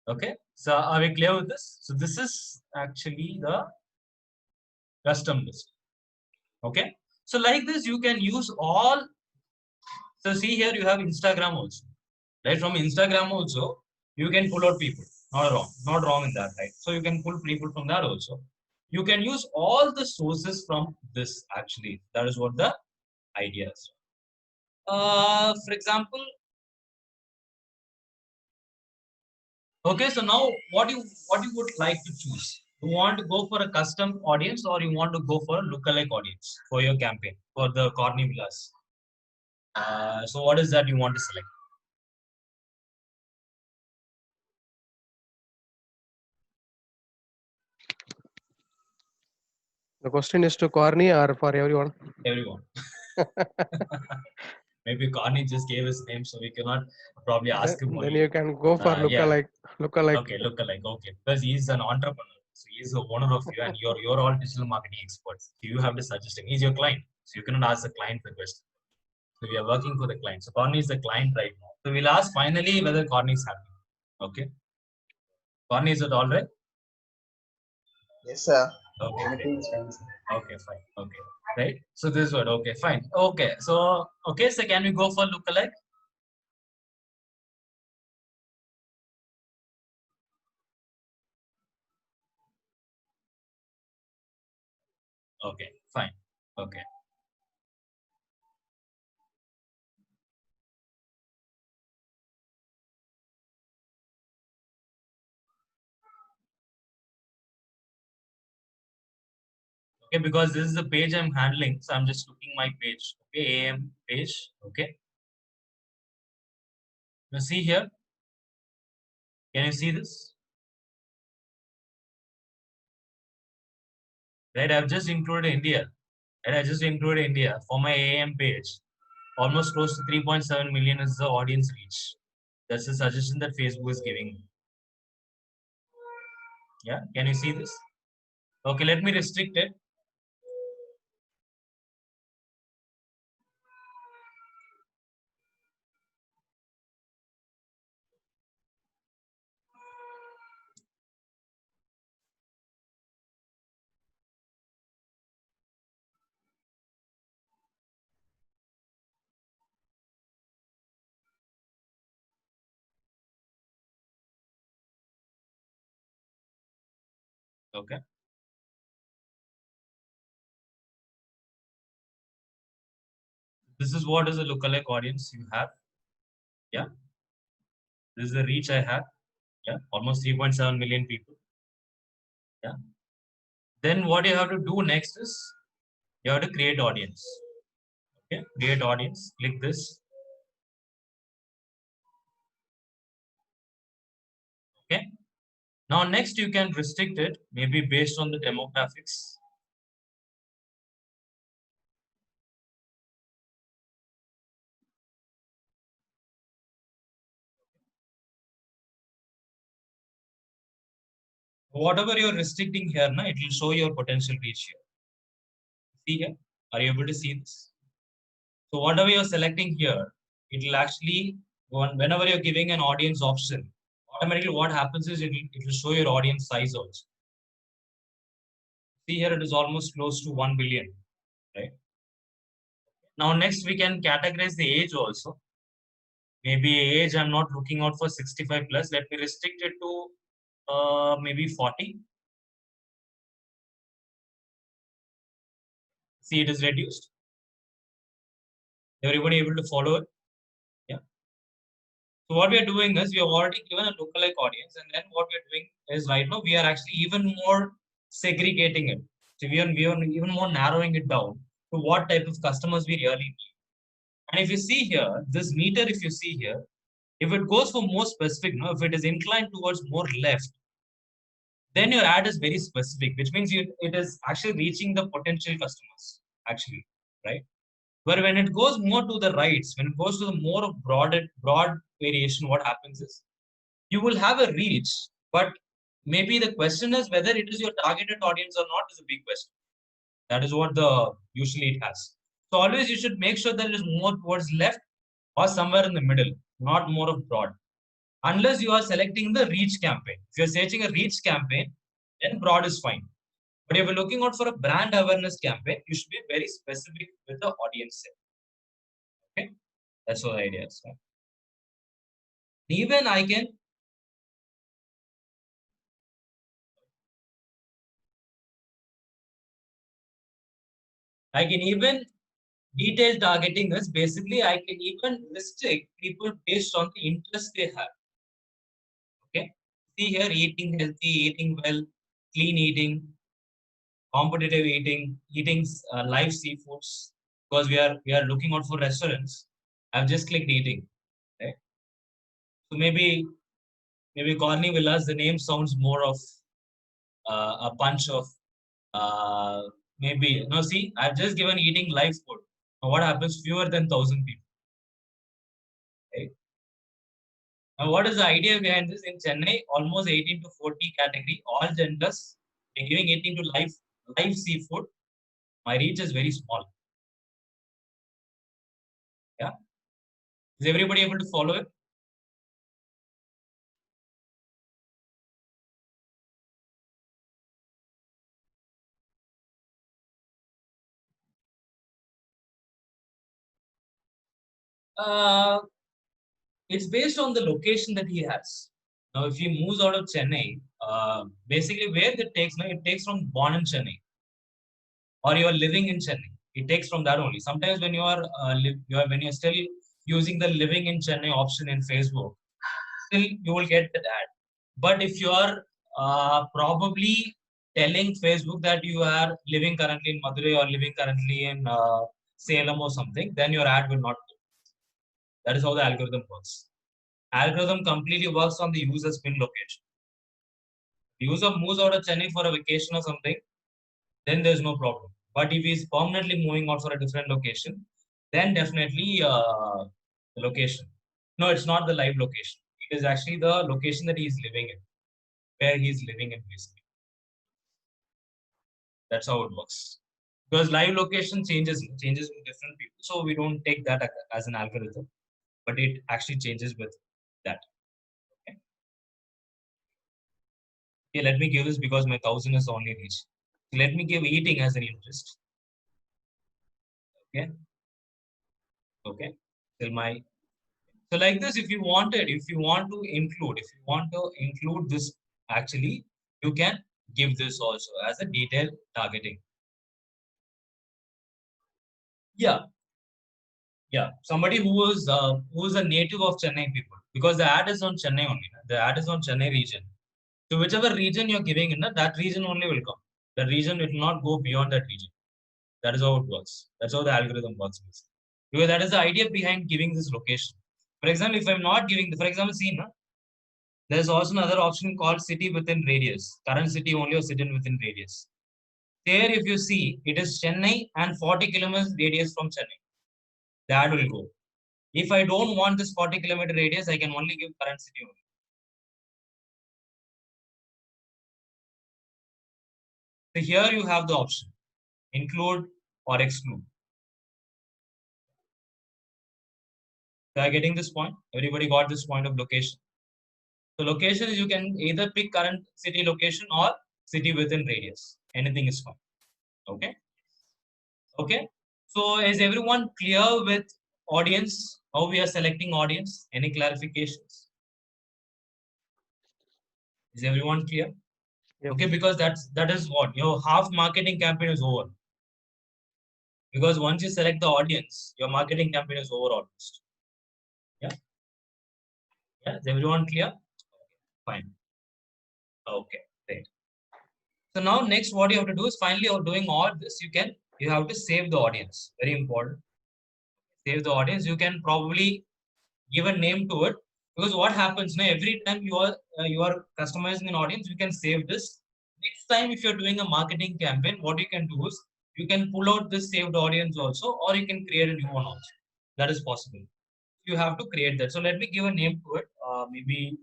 Okay. So are we clear with this? So this is actually the custom list. Okay. So like this, you can use all. So see here, you have Instagram also. Right, from Instagram also, you can pull out people. Not wrong in that, right? So you can pull people from that also. You can use all the sources from this actually. That is what the idea is. For example, okay, so now what you would like to choose? You want to go for a custom audience or you want to go for a lookalike audience for your campaign for the Corny Villas? So what is that you want to select? The question is to Corny or for everyone? Everyone. Maybe Corny just gave his name, so we cannot probably ask him. Then you can go for lookalike. Okay, lookalike. Okay, because he's an entrepreneur, so he's the owner of you, and you're all digital marketing experts. So you have to suggest him. He's your client, so you cannot ask the client the question. So we are working for the client. So Corny is the client right now. So we'll ask finally whether Corny is happy. Okay. Corny, is it all right? Yes, sir. Okay, great. Anything is fine, sir. Okay, fine. Okay, right. So this word. Okay, fine. Okay, so okay, so can we go for lookalike? Okay, fine. Okay. Okay, because this is the page I'm handling, so I'm just looking my page. Okay, AM page. Okay. You see here. Can you see this? Right, I've just included India. Right, I just included India for my AM page. Almost close to 3.7 million is the audience reach. That's the suggestion that Facebook is giving me. Yeah, can you see this? Okay, let me restrict it. Okay. This is what is a lookalike audience you have. Yeah. This is the reach I have. Yeah. Almost 3.7 million people. Yeah. Then what you have to do next is you have to create audience. Okay. Create audience. Click this. Okay. Now next you can restrict it maybe based on the demographics. Whatever you're restricting here, na, it will show your potential reach here. See here? Are you able to see this? So whatever you're selecting here, it will actually, whenever you're giving an audience option, automatically what happens is it will show your audience size also. See here, it is almost close to 1 billion, right? Now next we can categorize the age also. Maybe age, I'm not looking out for 65 plus. Let me restrict it to maybe 40. See, it is reduced. Everybody able to follow it? Yeah. So what we are doing is we have already given a lookalike audience, and then what we are doing is right now we are actually even more segregating it. So we are even more narrowing it down to what type of customers we really need. And if you see here, this meter, if you see here, if it goes for more specific, no, if it is inclined towards more left, then your ad is very specific, which means it is actually reaching the potential customers, actually, right? Where when it goes more to the rights, when it goes to the more of broad variation, what happens is you will have a reach, but maybe the question is whether it is your targeted audience or not is a big question. That is what the usually it has. So always you should make sure that it is more towards left or somewhere in the middle, not more of broad. Unless you are selecting the reach campaign. If you're searching a reach campaign, then broad is fine. But if you're looking out for a brand awareness campaign, you should be very specific with the audience set. Okay, that's what the idea is. Even I can even detail targeting is basically I can even restrict people based on the interest they have. Okay, see here eating healthy, eating well, clean eating, competitive eating, eating live seafoods. Because we are looking out for restaurants. I've just clicked eating. Right? So maybe Corny Villas, the name sounds more of a bunch of maybe no. See, I've just given eating live food. Now what happens? Fewer than 1,000 people. Right? Now, what is the idea behind this? In Chennai, almost 18 to 40 category, all genders, they're giving 18 to live seafood. My reach is very small. Yeah. Is everybody able to follow it? It's based on the location that he has. Now, if he moves out of Chennai, basically where it takes, now it takes from born in Chennai, or you are living in Chennai. It takes from that only. Sometimes when you are, when you're still using the living in Chennai option in Facebook, still you will get that ad. But if you are probably telling Facebook that you are living currently in Madurai or living currently in Salem or something, then your ad will not go. That is how the algorithm works. Algorithm completely works on the user's pin location. The user moves out of Chennai for a vacation or something, then there's no problem. But if he's permanently moving out for a different location, then definitely the location. No, it's not the live location. It is actually the location that he's living in, where he's living in basically. That's how it works. Because live location changes with different people. So we don't take that as an algorithm, but it actually changes with that. Okay. Okay, let me give this because my 1000 is only reach. So let me give eating as an interest. Okay. Okay. Till my, so like this, if you want to include this, actually, you can give this also as a detailed targeting. Yeah. Yeah. Somebody who is a native of Chennai people, because the ad is on Chennai only. The ad is on Chennai region. So whichever region you're giving in, that region only will come. The region will not go beyond that region. That is how it works. That's how the algorithm works. Because that is the idea behind giving this location. For example, if I'm not giving, for example, see, there's also another option called city within radius. Current city only or city within radius. There, if you see, it is Chennai and 40 kilometers radius from Chennai. The ad will go. If I don't want this 40-kilometer radius, I can only give current city only. So here you have the option, include or exclude. So are you getting this point? Everybody got this point of location. So location is you can either pick current city location or city within radius. Anything is fine. Okay. Okay. So is everyone clear with audience? How we are selecting audience? Any clarifications? Is everyone clear? Yep. Okay, because that is what your half marketing campaign is over. Because once you select the audience, your marketing campaign is over almost. Yeah. Yeah. Is everyone clear? Okay, fine. Okay, great. So now next what you have to do is finally you're doing all this, you have to save the audience. Very important. Save the audience. You can probably give a name to it, because what happens now, every time you are customizing an audience, you can save this. Next time if you're doing a marketing campaign, what you can do is you can pull out this saved audience also, or you can create a new one also. That is possible. You have to create that. So let me give a name to it. Maybe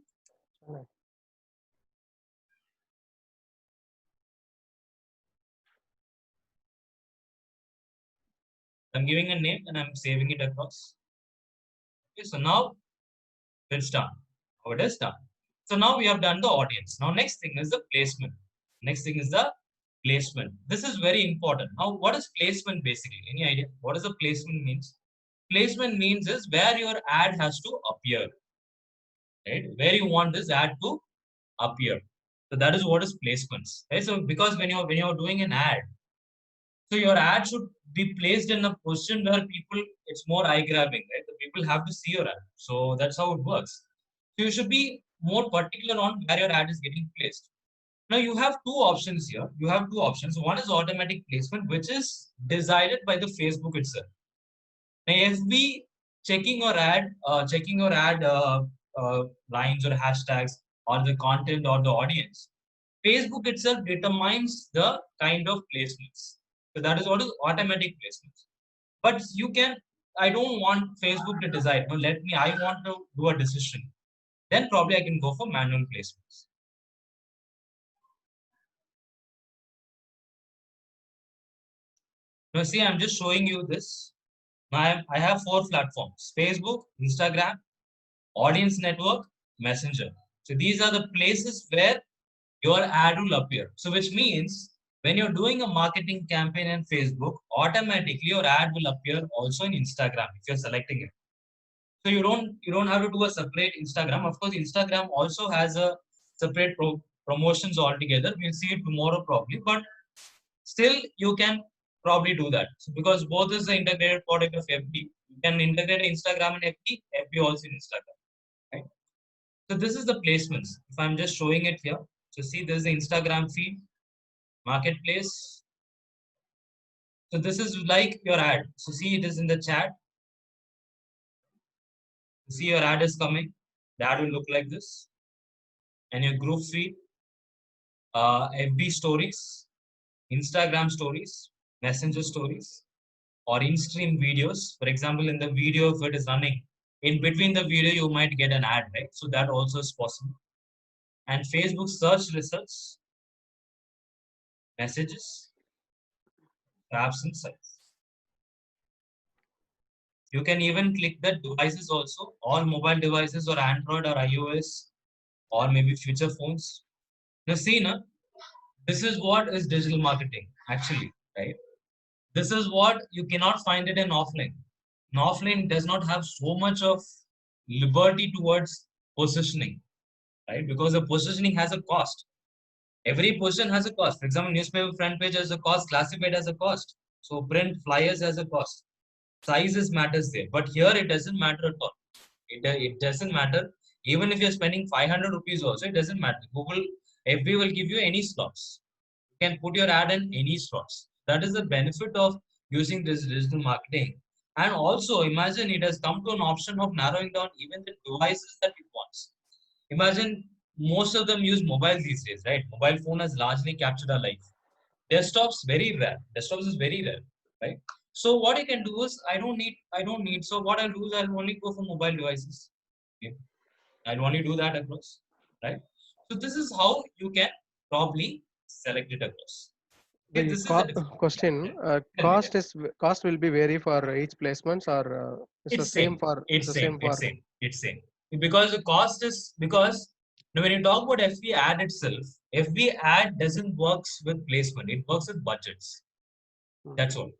I'm giving a name and I'm saving it across. Okay, so now it's done. Now it is done. So now we have done the audience. Now next thing is the placement. Next thing is the placement. This is very important. Now what is placement basically? Any idea? What does the placement means? Placement means is where your ad has to appear. Right? Where you want this ad to appear. So that is what is placements. Right? So because when you're doing an ad, so your ad should be placed in a position where it's more eye grabbing, right? The people have to see your ad. So that's how it works. So you should be more particular on where your ad is getting placed. Now you have two options here. You have two options. One is automatic placement, which is decided by the Facebook itself. Now FB checking your ad, lines or hashtags or the content or the audience. Facebook itself determines the kind of placements. So that is what is automatic placements. But I don't want Facebook to decide. No, I want to do a decision. Then probably I can go for manual placements. Now see, I'm just showing you this. Now I have 4 platforms: Facebook, Instagram, Audience Network, Messenger. So these are the places where your ad will appear. So which means when you're doing a marketing campaign in Facebook, automatically your ad will appear also in Instagram if you're selecting it. So you don't have to do a separate Instagram. Of course, Instagram also has a separate promotions altogether. We'll see it tomorrow probably, but still you can probably do that. So because both is the integrated product of FB, you can integrate Instagram and FB also in Instagram. Right? So this is the placements. If I'm just showing it here, so see this is the Instagram feed, marketplace. So this is like your ad. So see it is in the chat. See your ad is coming. The ad will look like this. And your group feed, FB stories, Instagram stories, Messenger stories, or in-stream videos. For example, in the video, if it is running, in between the video, you might get an ad, right? So that also is possible. And Facebook search results, messages, apps and sites. You can even click the devices also, all mobile devices or Android or iOS or maybe future phones. Now see, na, this is what is digital marketing actually, right? This is what you cannot find it in offline. And offline does not have so much of liberty towards positioning, right? Because the positioning has a cost. Every position has a cost. For example, newspaper front page has a cost, classified has a cost. So print flyers has a cost. Sizes matters there. But here it doesn't matter at all. It doesn't matter. Even if you're spending 500 rupees also, it doesn't matter. Google, FB will give you any slots. You can put your ad in any slots. That is the benefit of using this digital marketing. And also imagine it has come to an option of narrowing down even the devices that it wants. Imagine most of them use mobile these days, right? Mobile phone has largely captured our life. Desktops very rare. Desktops is very rare, right? So what you can do is I don't need. So what I'll do is I'll only go for mobile devices. Okay? I'll only do that across, right? So this is how you can probably select it across. Okay, The this is the difference. question, Tell me that. cost will be vary for each placements, or it's the It's same same. for It's same. for It's same. It's same. Because the cost is because now when you talk about FB ad itself, FB ad doesn't works with placement. It works with budgets. That's all.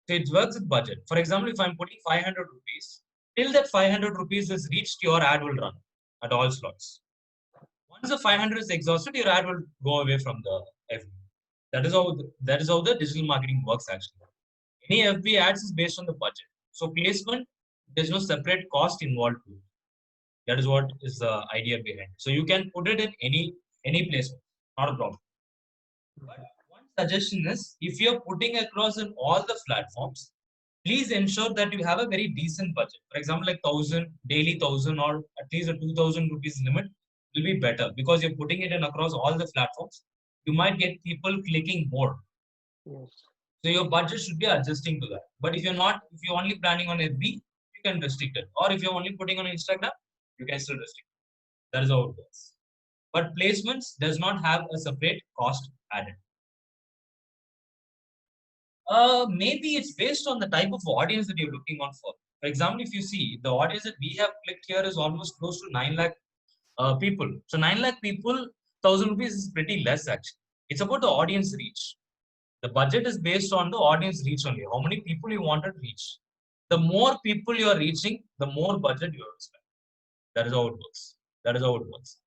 So it works with budget. For example, if I'm putting 500 rupees, till that 500 rupees is reached, your ad will run at all slots. Once the 500 is exhausted, your ad will go away from the FB. That is how the digital marketing works actually. Any FB ads is based on the budget. So placement, there's no separate cost involved to it. That is what is the idea behind it. So you can put it in any placement, not a problem. But one suggestion is if you're putting across in all the platforms, please ensure that you have a very decent budget. For example, like 1000, daily 1000, or at least a 2000 rupees limit will be better because you're putting it in across all the platforms. You might get people clicking more. Yes. So your budget should be adjusting to that. But if you're only planning on FB, you can restrict it. Or if you're only putting on Instagram, you can still restrict it. That is how it works. But placements does not have a separate cost added. Maybe it's based on the type of audience that you're looking on for. For example, if you see the audience that we have clicked here is almost close to 9 lakh people. So 9 lakh people, 1000 rupees is pretty less actually. It's about the audience reach. The budget is based on the audience reach only. How many people you want to reach. The more people you are reaching, the more budget you have to spend. That is how it works. That is how it works.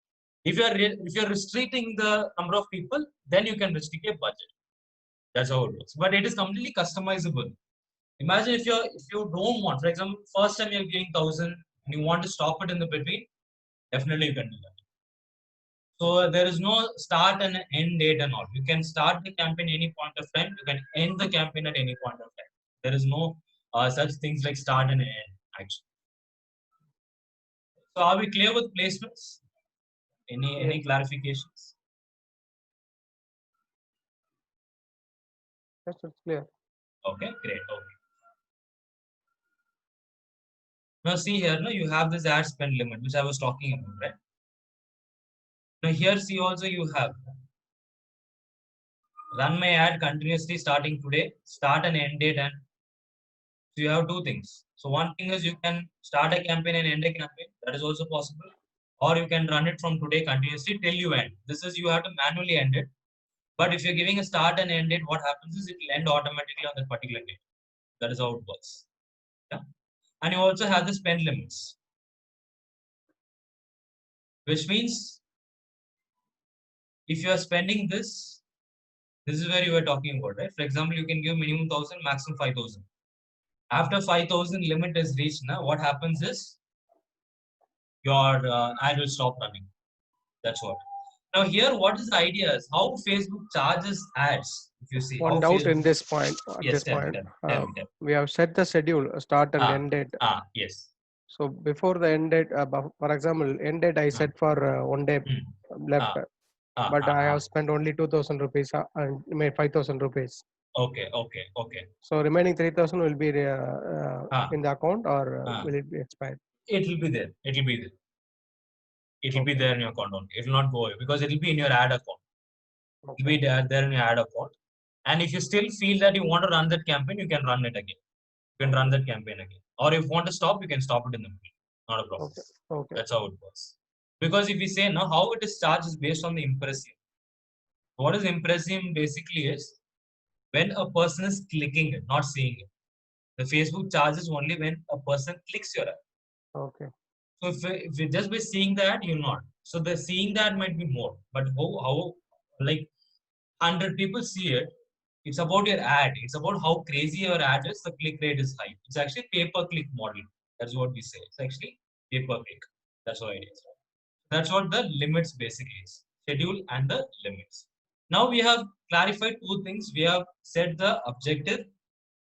If you're restricting the number of people, then you can restrict your budget. That's how it works. But it is completely customizable. Imagine if you don't want, for example, first time you're giving 1000 and you want to stop it in the between, definitely you can do that. So there is no start and end date and all. You can start the campaign any point of time. You can end the campaign at any point of time. There is no such things like start and end actually. So are we clear with placements? Any clarifications? Yes, it's clear. Okay, great. Okay. Now see here, no, you have this ad spend limit, which I was talking about, right? Now here, see also you have run my ad continuously starting today, start and end date, and so you have two things. So one thing is you can start a campaign and end a campaign. That is also possible. Or you can run it from today continuously till you end. This is you have to manually end it. But if you're giving a start and end date, what happens is it will end automatically on that particular date. That is how it works. Yeah. And you also have the spend limits, which means if you are spending this is where you were talking about, right? For example, you can give minimum 1,000, maximum 5,000. After 5,000 limit is reached, now what happens is your ad will stop running. That's what. Now here, what is the idea is how Facebook charges ads. If you see One how doubt Facebook, in this point. At yes, this tell me, point, tell me, tell me, tell me. we have set the schedule, start and Ah, end date. yes. So before the end date, for example, end date I set for 1 day left, but I have spent only 2,000 rupees and made 5,000 rupees. Okay, okay, okay. So remaining 3,000 will be in the account, or will it be expired? It will be there. It will be there. It will be there in your account only. It will not go away because it will be in your ad account. It will be there in your ad account. And if you still feel that you want to run that campaign, you can run it again. You can run that campaign again. Or if you want to stop, you can stop it in the middle. Not a problem. Okay. That's how it works. Because if we say now how it is charged is based on the impression. What is impression basically is when a person is clicking it, not seeing it. The Facebook charges only when a person clicks your ad. Okay. So if you just by seeing the ad, you're not. So the seeing that might be more. But how like 100 people see it, it's about your ad. It's about how crazy your ad is. The click rate is high. It's actually pay-per-click model. That's what we say. It's actually pay-per-click. That's what it is. That's what the limits basically is. Schedule and the limits. Now we have clarified two things. We have set the objective.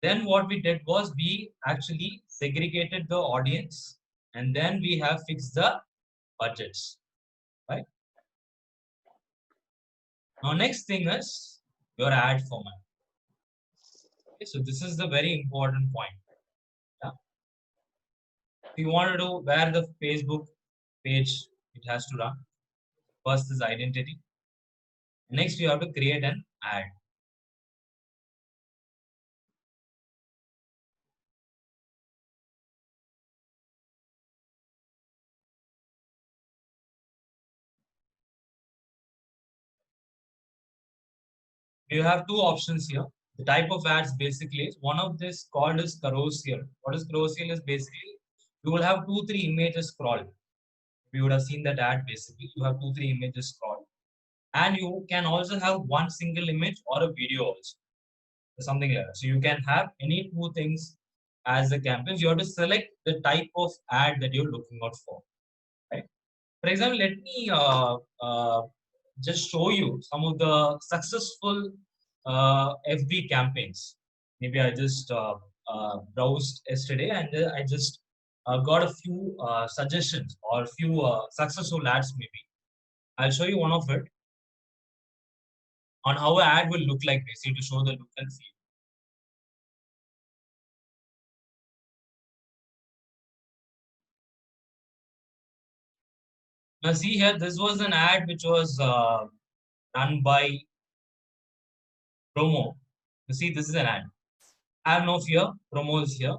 Then what we did was we actually segregated the audience, and then we have fixed the budgets. Right? Now next thing is your ad format. Okay, so this is the very important point. Yeah. You want to do where the Facebook page it has to run. First is identity. Next, you have to create an ad. You have two options here. The type of ads basically is one of this called as carousel. What is carousel is basically you will have 2-3 images scrolled. You would have seen that ad basically. You have 2-3 images scrolled. And you can also have one single image or a video also. Something like that. So you can have any two things as the campaigns. You have to select the type of ad that you're looking out for. Right? For example, let me just show you some of the successful FB campaigns. Maybe I just browsed yesterday and I just got a few suggestions or a few successful ads. Maybe I'll show you one of it on how an ad will look like, basically to show the look and feel. Now see here, this was an ad which was done by Promo. You see, this is an ad. Have no fear, Promo is here.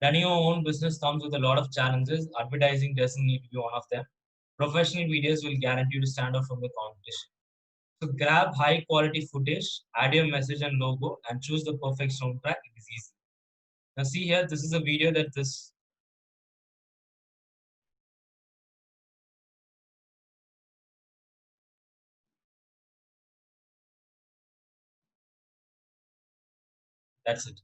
Running your own business comes with a lot of challenges. Advertising doesn't need to be one of them. Professional videos will guarantee you to stand out from the competition. So grab high quality footage, add your message and logo, and choose the perfect soundtrack. It is easy. Now see here, this is a video that this. That's it.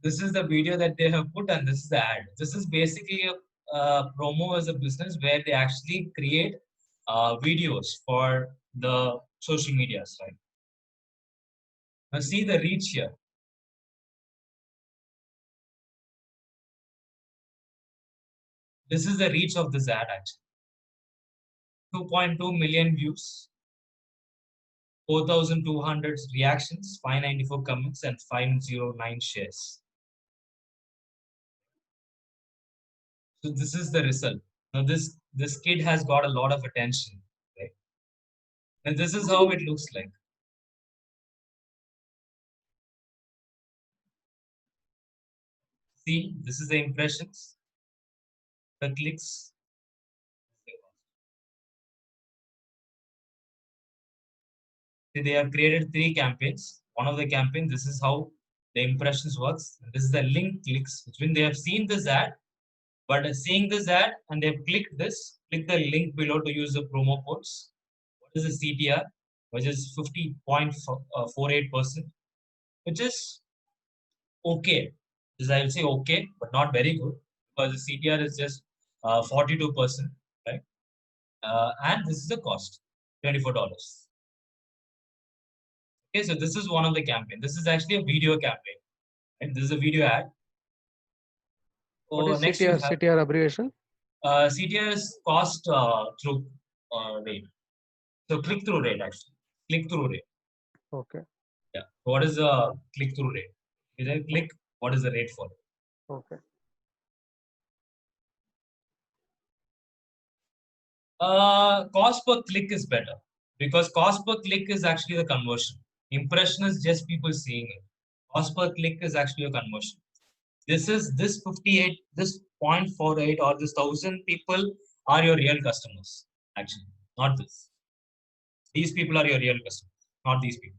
This is the video that they have put, and this is the ad. This is basically a promo as a business where they actually create videos for the social medias, right? Now see the reach here. This is the reach of this ad actually. 2.2 million views, 4,200 reactions, 594 comments, and 509 shares. So this is the result. Now this kid has got a lot of attention, right? And this is how it looks like. See, this is the impressions, the clicks. See, they have created 3 campaigns. One of the campaigns, this is how the impressions works. This is the link clicks, which means they have seen this ad, but seeing this ad and they've clicked this, click the link below to use the promo codes. What is the CTR? Which is 50.48%, which is okay. This I will say okay, but not very good because the CTR is just 42%, right? And this is the cost, $24. Okay, so this is one of the campaign. This is actually a video campaign, and this is a video ad. What So is next CTR? you have CTR abbreviation? CTR is cost through rate. So click through rate actually. Click through rate. Okay. Yeah. What is the click through rate? If I click, what is the rate for it? Okay. Cost per click is better because cost per click is actually the conversion. Impression is just people seeing it. Cost per click is actually a conversion. This is this 58, this 0.48 or this 1,000 people are your real customers, actually, not this. These people are your real customers, not these people.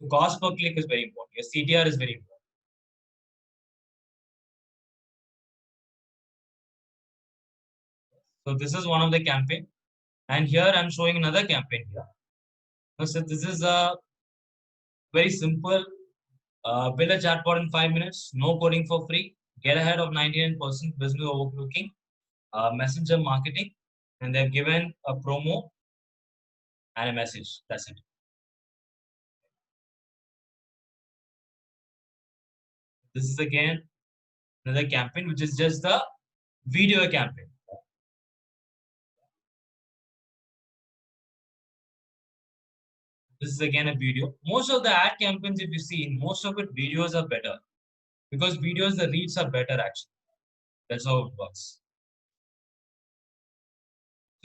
So cost per click is very important. Your CTR is very important. So this is one of the campaign. And here I'm showing another campaign here. So this is a very simple build a chatbot in 5 minutes, no coding for free, get ahead of 99% business overbooking, messenger marketing, and they've given a promo and a message. That's it. This is again another campaign, which is just the video campaign. This is again a video. Most of the ad campaigns, if you see, most of it videos are better because videos, the reads are better actually. That's how it works.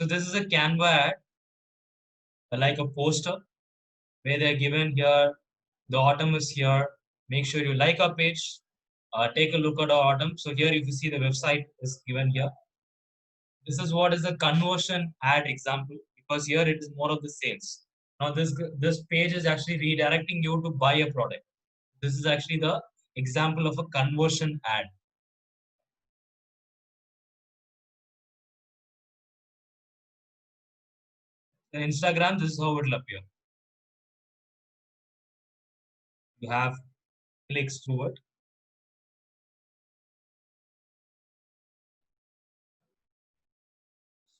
So this is a Canva ad, like a poster, where they're given here, the autumn is here. Make sure you like our page. Take a look at our autumn. So here, if you see the website is given here. This is what is a conversion ad example because here it is more of the sales. Now this page is actually redirecting you to buy a product. This is actually the example of a conversion ad. In Instagram, this is how it will appear. You have clicks through it.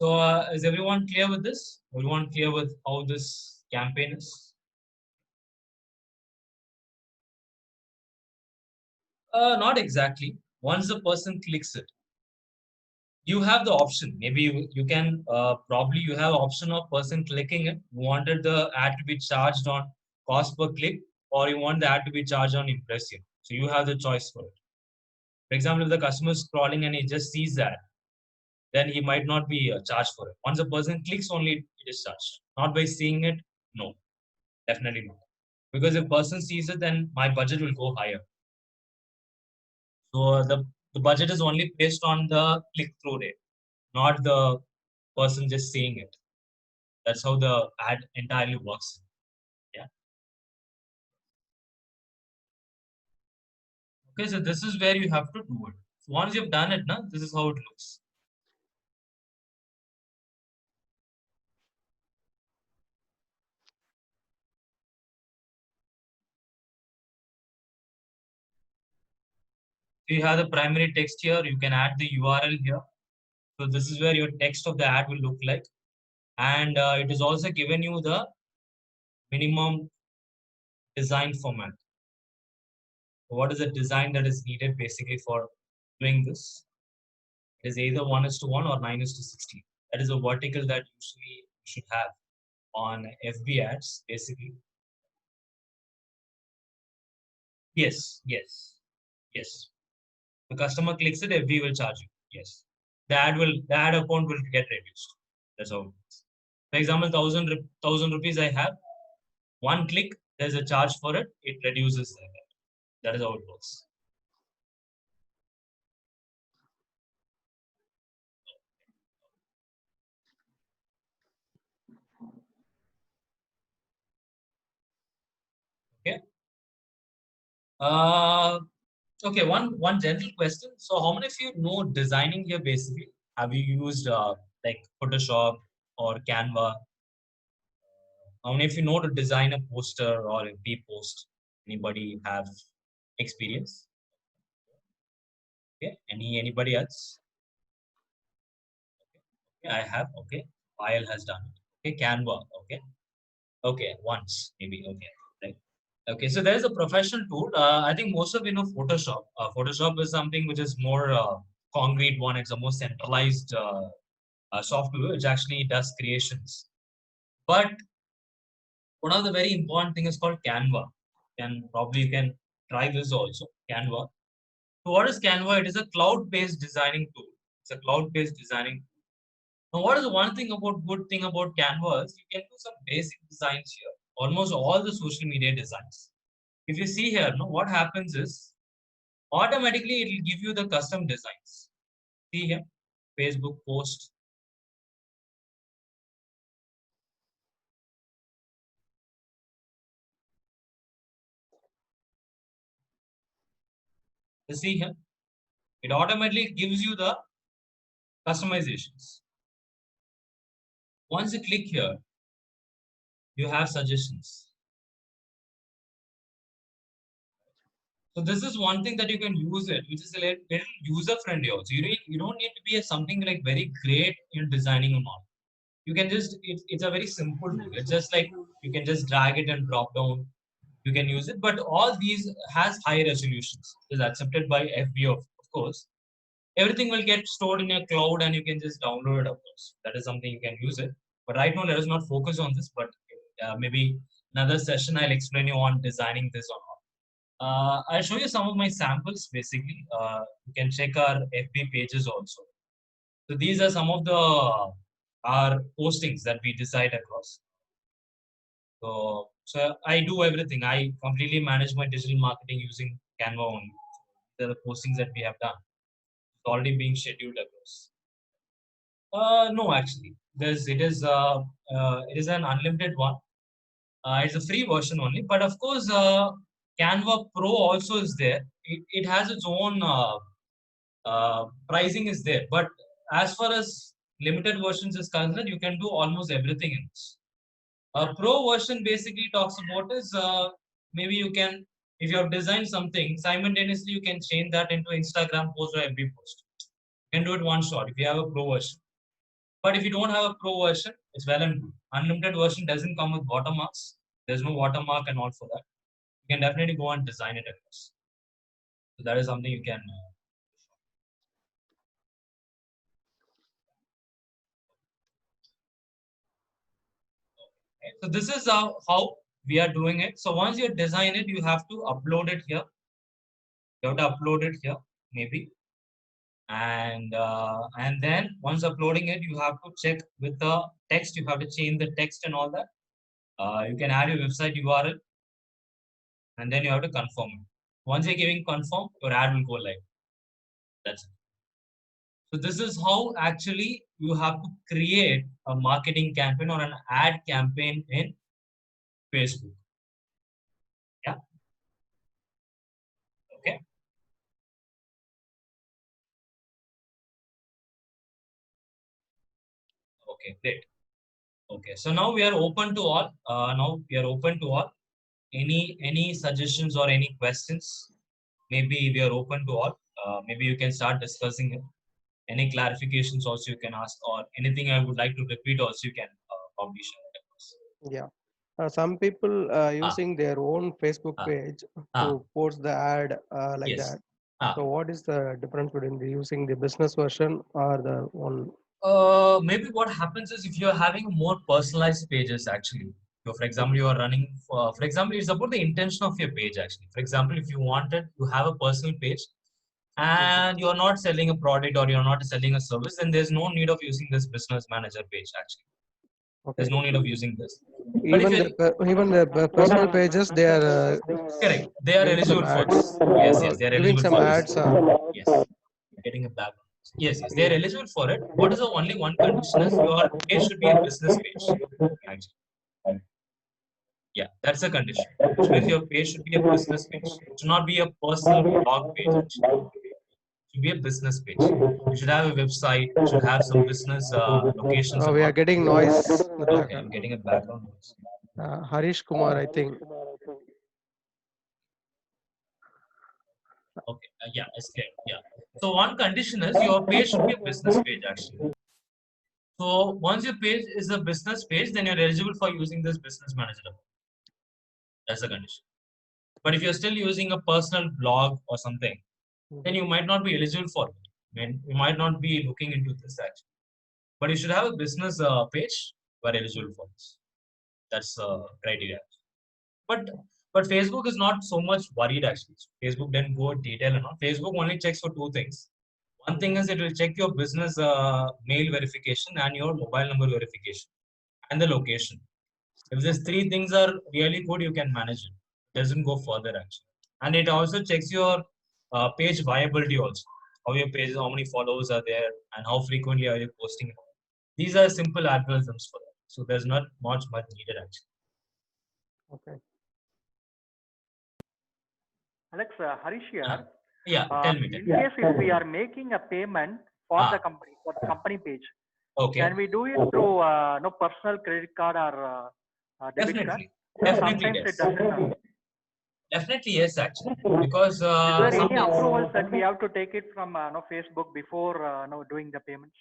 So is everyone clear with this? Everyone clear with how this campaign is? Not exactly. Once the person clicks it, you have the option. Maybe you can probably you have option of person clicking it. You wanted the ad to be charged on cost per click, or you want the ad to be charged on impression. So you have the choice for it. For example, if the customer is scrolling and he just sees that, then he might not be charged for it. Once a person clicks, only it is charged. Not by seeing it. No, definitely not. Because if person sees it, then my budget will go higher. So the budget is only based on the click-through rate, not the person just seeing it. That's how the ad entirely works. Yeah. Okay, so this is where you have to do it. So once you've done it, now this is how it looks. So you have the primary text here. You can add the URL here. So this is where your text of the ad will look like. And it is also given you the minimum design format. So what is the design that is needed basically for doing this? It is either 1:1 or 9:16. That is a vertical that usually you should have on FB ads, basically. Yes, yes, yes. The customer clicks it, FB will charge you. Yes. The ad account will get reduced. That's how it works. For example, 1,000 rupees I have. One click, there's a charge for it. It reduces that. That is how it works. Okay. Okay, one general question. So, how many of you know designing here basically? Have you used like Photoshop or Canva? How many of you know to design a poster or a post? Anybody have experience? Okay. Anybody else? Okay, I have. Okay. Payal has done it. Okay, Canva. Okay. Okay, once maybe. Okay, right. Okay, so there is a professional tool. I think most of you know Photoshop. Photoshop is something which is more concrete one. It's a more centralized software which actually does creations. But one of the very important thing is called Canva. You can try this also. Canva. So what is Canva? It is a cloud-based designing tool. It's a cloud-based designing. Now, what is the one thing about good thing about Canva is you can do some basic designs here. Almost all the social media designs. If you see here, no, what happens is automatically it will give you the custom designs. See here, Facebook post. You see here, it automatically gives you the customizations. Once you click here, you have suggestions. So this is one thing that you can use it, which is a little user friendly also. You don't need to be something like very great in designing a model. You can just it's a very simple tool. It's just like you can just drag it and drop down. You can use it, but all these has high resolutions. Is accepted by FB of course. Everything will get stored in a cloud and you can just download it, of course. That is something you can use it. But right now, let us not focus on this, but maybe another session I'll explain you on designing this or not. I'll show you some of my samples basically. You can check our FB pages also. So these are some of the our postings that we decide across. So I do everything. I completely manage my digital marketing using Canva only. The postings that we have done. It's already being scheduled across. No, actually, it is an unlimited one. It's a free version only, but of course, Canva Pro also is there. It has its own pricing is there, but as far as limited versions is concerned, you can do almost everything in this. A pro version basically talks about is maybe you can, if you have designed something, simultaneously you can change that into Instagram post or FB post. You can do it one shot if you have a pro version. But if you don't have a pro version, it's well and good. Unlimited version doesn't come with watermarks. There's no watermark and all for that. You can definitely go and design it across. So that is something you can. So this is how we are doing it. So once you design it, you have to upload it here. You have to upload it here, maybe. And then once uploading it, you have to check with the text. You have to change the text and all that. You can add your website URL, and then you have to confirm it. Once you're giving confirm, your ad will go live. That's it. So this is how actually you have to create a marketing campaign or an ad campaign in Facebook. Yeah. Okay. Okay, great. Okay, so now we are open to all. Now we are open to all. Any suggestions or any questions? Maybe we are open to all. Maybe you can start discussing it. Any clarifications also you can ask, or anything I would like to repeat also you can probably share it across. Yeah. Some people using their own Facebook page to post the ad like Yes. that. So what is the difference between using the business version or the one? Maybe what happens is if you're having more personalized pages actually. So for example, you are running for example, it's about the intention of your page actually. For example, if you wanted to have a personal page and you're not selling a product or you're not selling a service, then there's no need of using this business manager page actually. Okay. There's no need of using this. Even the personal pages, they are correct. They are eligible for this. Yes, yes, they are eligible some for ads. Yes, getting a background. Yes, yes, they are eligible for it. What is the only one condition is your page should be a business page. Actually. Yeah, that's a condition. Actually, your page should be a business page. It should not be a personal blog page. Actually. It should be a business page. You should have a website. You should have some business locations. Oh, and we all. are getting noise in the Okay, I'm background. getting a background noise. Harish Kumar, I think. Okay, yeah, it's clear. Yeah. So one condition is your page should be a business page actually. So once your page is a business page, then you're eligible for using this business manager. That's the condition. But if you're still using a personal blog or something, then you might not be eligible for it. I mean, you might not be looking into this actually. But you should have a business page where eligible for this. That's criteria. But Facebook is not so much worried actually. Facebook didn't go in detail and all. Facebook only checks for two things. One thing is it will check your business mail verification and your mobile number verification and the location. If these three things are really good, you can manage it. It doesn't go further actually. And it also checks your page viability also. How your page, how many followers are there, and how frequently are you posting. These are simple algorithms for that. So there's not much needed actually. Okay. Alex, Harish here. Yeah, tell me. In case if we are making a payment for the company page, okay, can we do it through no personal credit card or debit card? Definitely, Sometimes yes. it doesn't. Definitely yes, actually, because is there any approvals that we have to take it from no Facebook before no doing the payments?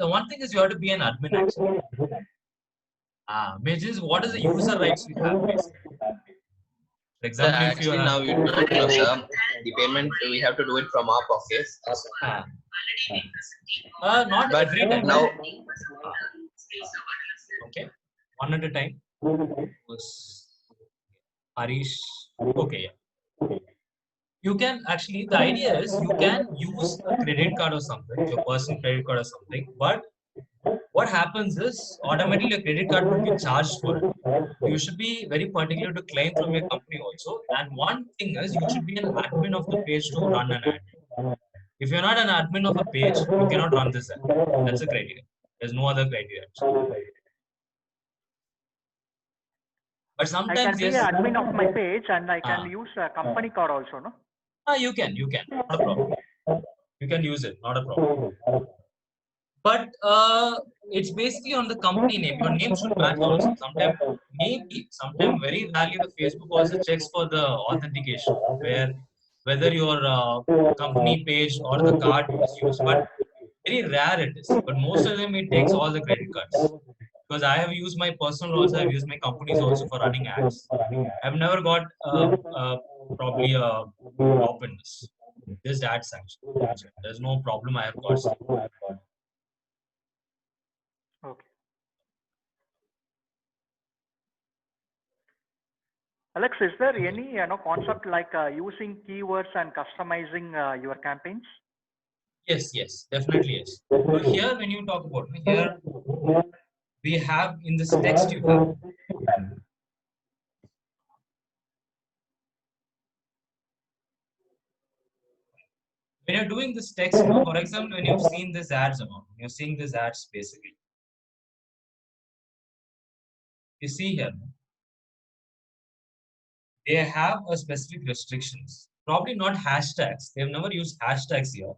One thing is you have to be an admin actually. Which is what is the user rights you have basically. For example, if you now you do it, sir. The payment we have to do it from our pockets. not But every time. now, okay, one at a time. Harish. Okay, yeah. You can actually, the idea is you can use a credit card or something, your personal credit card or something, but what happens is automatically a credit card will be charged for it. You should be very particular to claim from your company also. And one thing is you should be an admin of the page to run an ad. If you're not an admin of a page, you cannot run this ad. That's a criteria. There's no other criteria. But sometimes I can be an admin of my page and I can use a company card also, no? You can. Not a problem. You can use it. Not a problem. But it's basically on the company name. Your name should match also. Sometimes very rarely the Facebook also checks for the authentication, whether your company page or the card is used. But very rare it is. But most of them it takes all the credit cards. Because I have used my personal also, I've used my companies also for running ads. I've never got probably a drop in this. This ad sanction. There's no problem I have got. Okay. Alex, is there any concept like using keywords and customizing your campaigns? Yes, definitely yes. So here when you talk about here, we have in this text you have. When you're doing this text, for example, when you've seen this ads amount, you're seeing this ads basically. You see here, they have a specific restrictions. Probably not hashtags. They've never used hashtags here.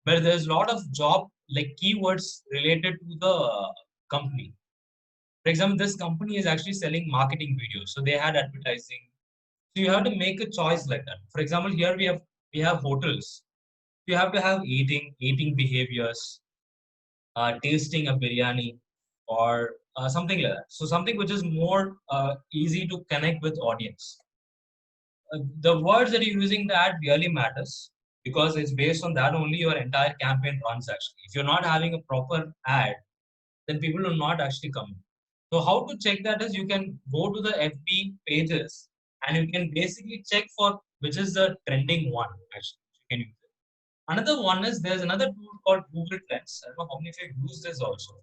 But there's a lot of job like keywords related to the company. For example, this company is actually selling marketing videos. So they had advertising. So you have to make a choice like that. For example, here we have hotels. You have to have eating behaviors, tasting a biryani, or something like that. So something which is more easy to connect with audience. The words that you're using the ad really matters because it's based on that only your entire campaign runs actually. If you're not having a proper ad, then people will not actually come. So how to check that is you can go to the FB pages and you can basically check for which is the trending one actually. You can use it. Another one is there's another tool called Google Trends. I don't know how many of you use this also.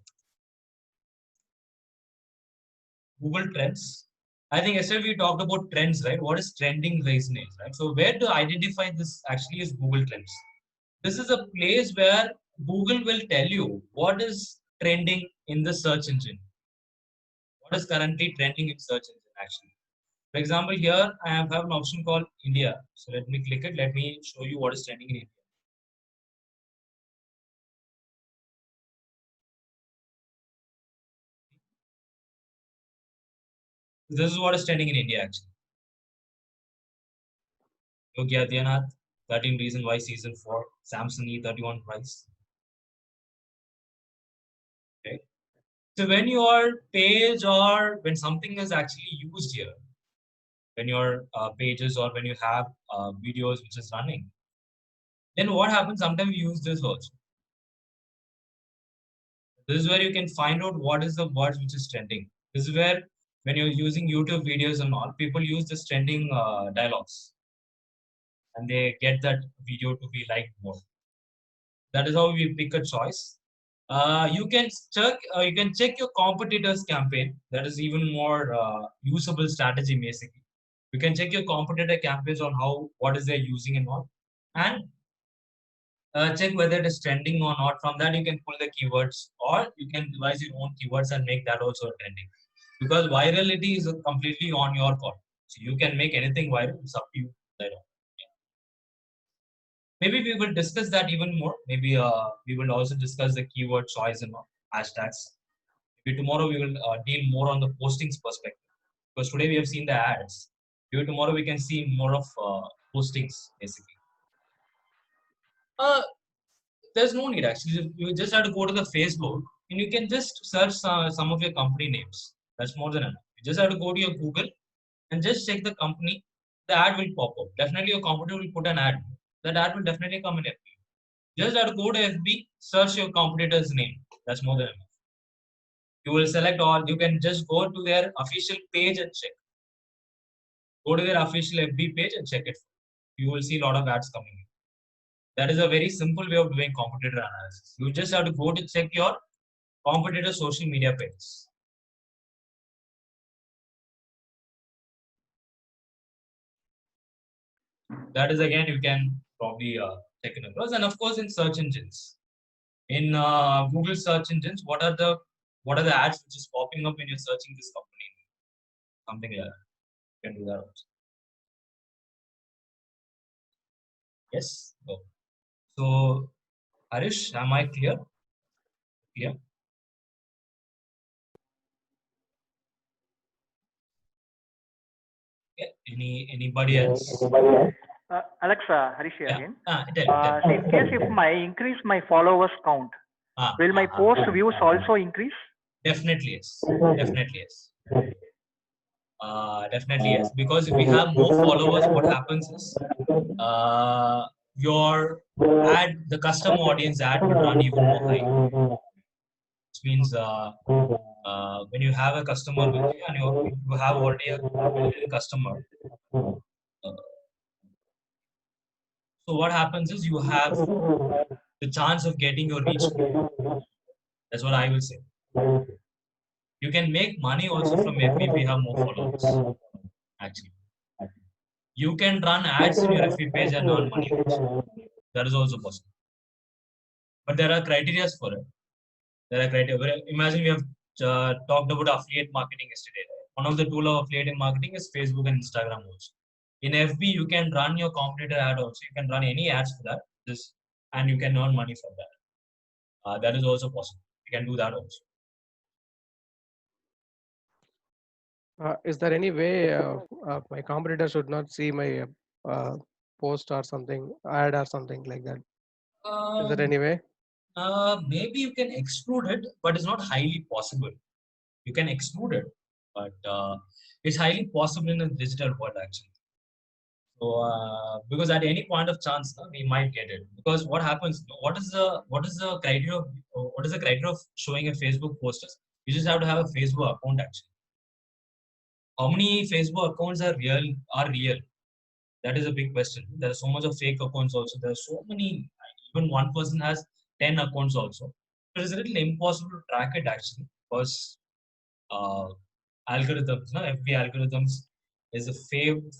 Google Trends. I think yesterday we talked about trends, right? What is trending these days, right? So where to identify this actually is Google Trends. This is a place where Google will tell you what is trending in the search engine. What is currently trending in search engine. actually. For example, here I have an option called India. So let me click it. Let me show you what is trending in India. This is what is trending in India actually. Yogi Adityanath, 13 Reasons Why Season 4, Samsung E31 price. Okay. So when your page or when something is actually used here, when your pages or when you have videos which is running, then what happens? Sometimes we use this also. This is where you can find out what is the words which is trending. This is where when you're using YouTube videos and all, people use this trending dialogues, and they get that video to be liked more. That is how we pick a choice. You can check your competitors' campaign. That is even more usable strategy basically. You can check your competitor campaigns on what is they're using and all, and check whether it is trending or not. From that, you can pull the keywords, or you can devise your own keywords and make that also trending. Because virality is completely on your call. So you can make anything viral. It's up to you. Maybe we will discuss that even more. Maybe we will also discuss the keyword choice and hashtags. Maybe tomorrow we will deal more on the postings perspective. Because today we have seen the ads. Maybe tomorrow we can see more of postings basically. There's no need actually. You just have to go to the Facebook and you can just search some of your company names. That's more than enough. You just have to go to your Google and just check the company. The ad will pop up. Definitely your competitor will put an ad. That ad will definitely come in FB. Just have to go to FB, search your competitor's name. That's more than enough. You will select all. You can just go to their official page and check. Go to their official FB page and check it. You will see a lot of ads coming in. That is a very simple way of doing competitor analysis. You just have to go to check your competitor social media pages. That is again, you can probably check it across. And of course, in search engines, in Google search engines, what are the ads which is popping up when you're searching this company? Something like that. You can do that also. Yes. Go. So, Harish, am I clear? Yeah. Yeah. Anybody else? Alexa, Harish here Yeah. again. Tell. So in case if I increase my followers count, will my post views also increase? Definitely yes. Definitely yes. Definitely yes. Because if we have more followers, what happens is your ad, the custom audience ad will run even more high. Which means when you have a customer with you and you have already a customer. So what happens is you have the chance of getting your reach. That's what I will say. You can make money also from FB if you have more followers. Actually, you can run ads in your FB page and earn money also. That is also possible. But there are criteria for it. There are criteria. Imagine we have talked about affiliate marketing yesterday. One of the tools of affiliate marketing is Facebook and Instagram also. In FB, you can run your competitor ad also. You can run any ads for that, and you can earn money from that. That is also possible. You can do that also. Is there any way my competitor should not see my post or something, ad or something like that? Is there any way? Maybe you can exclude it, but it's not highly possible. You can exclude it, but it's highly possible in a digital world actually. So because at any point of chance we might get it. Because what happens? What is the criteria of showing a Facebook post? You just have to have a Facebook account actually. How many Facebook accounts are real? That is a big question. There are so much of fake accounts also. There are so many. Even one person has 10 accounts also. So it's a little impossible to track it actually because algorithms, FB algorithms is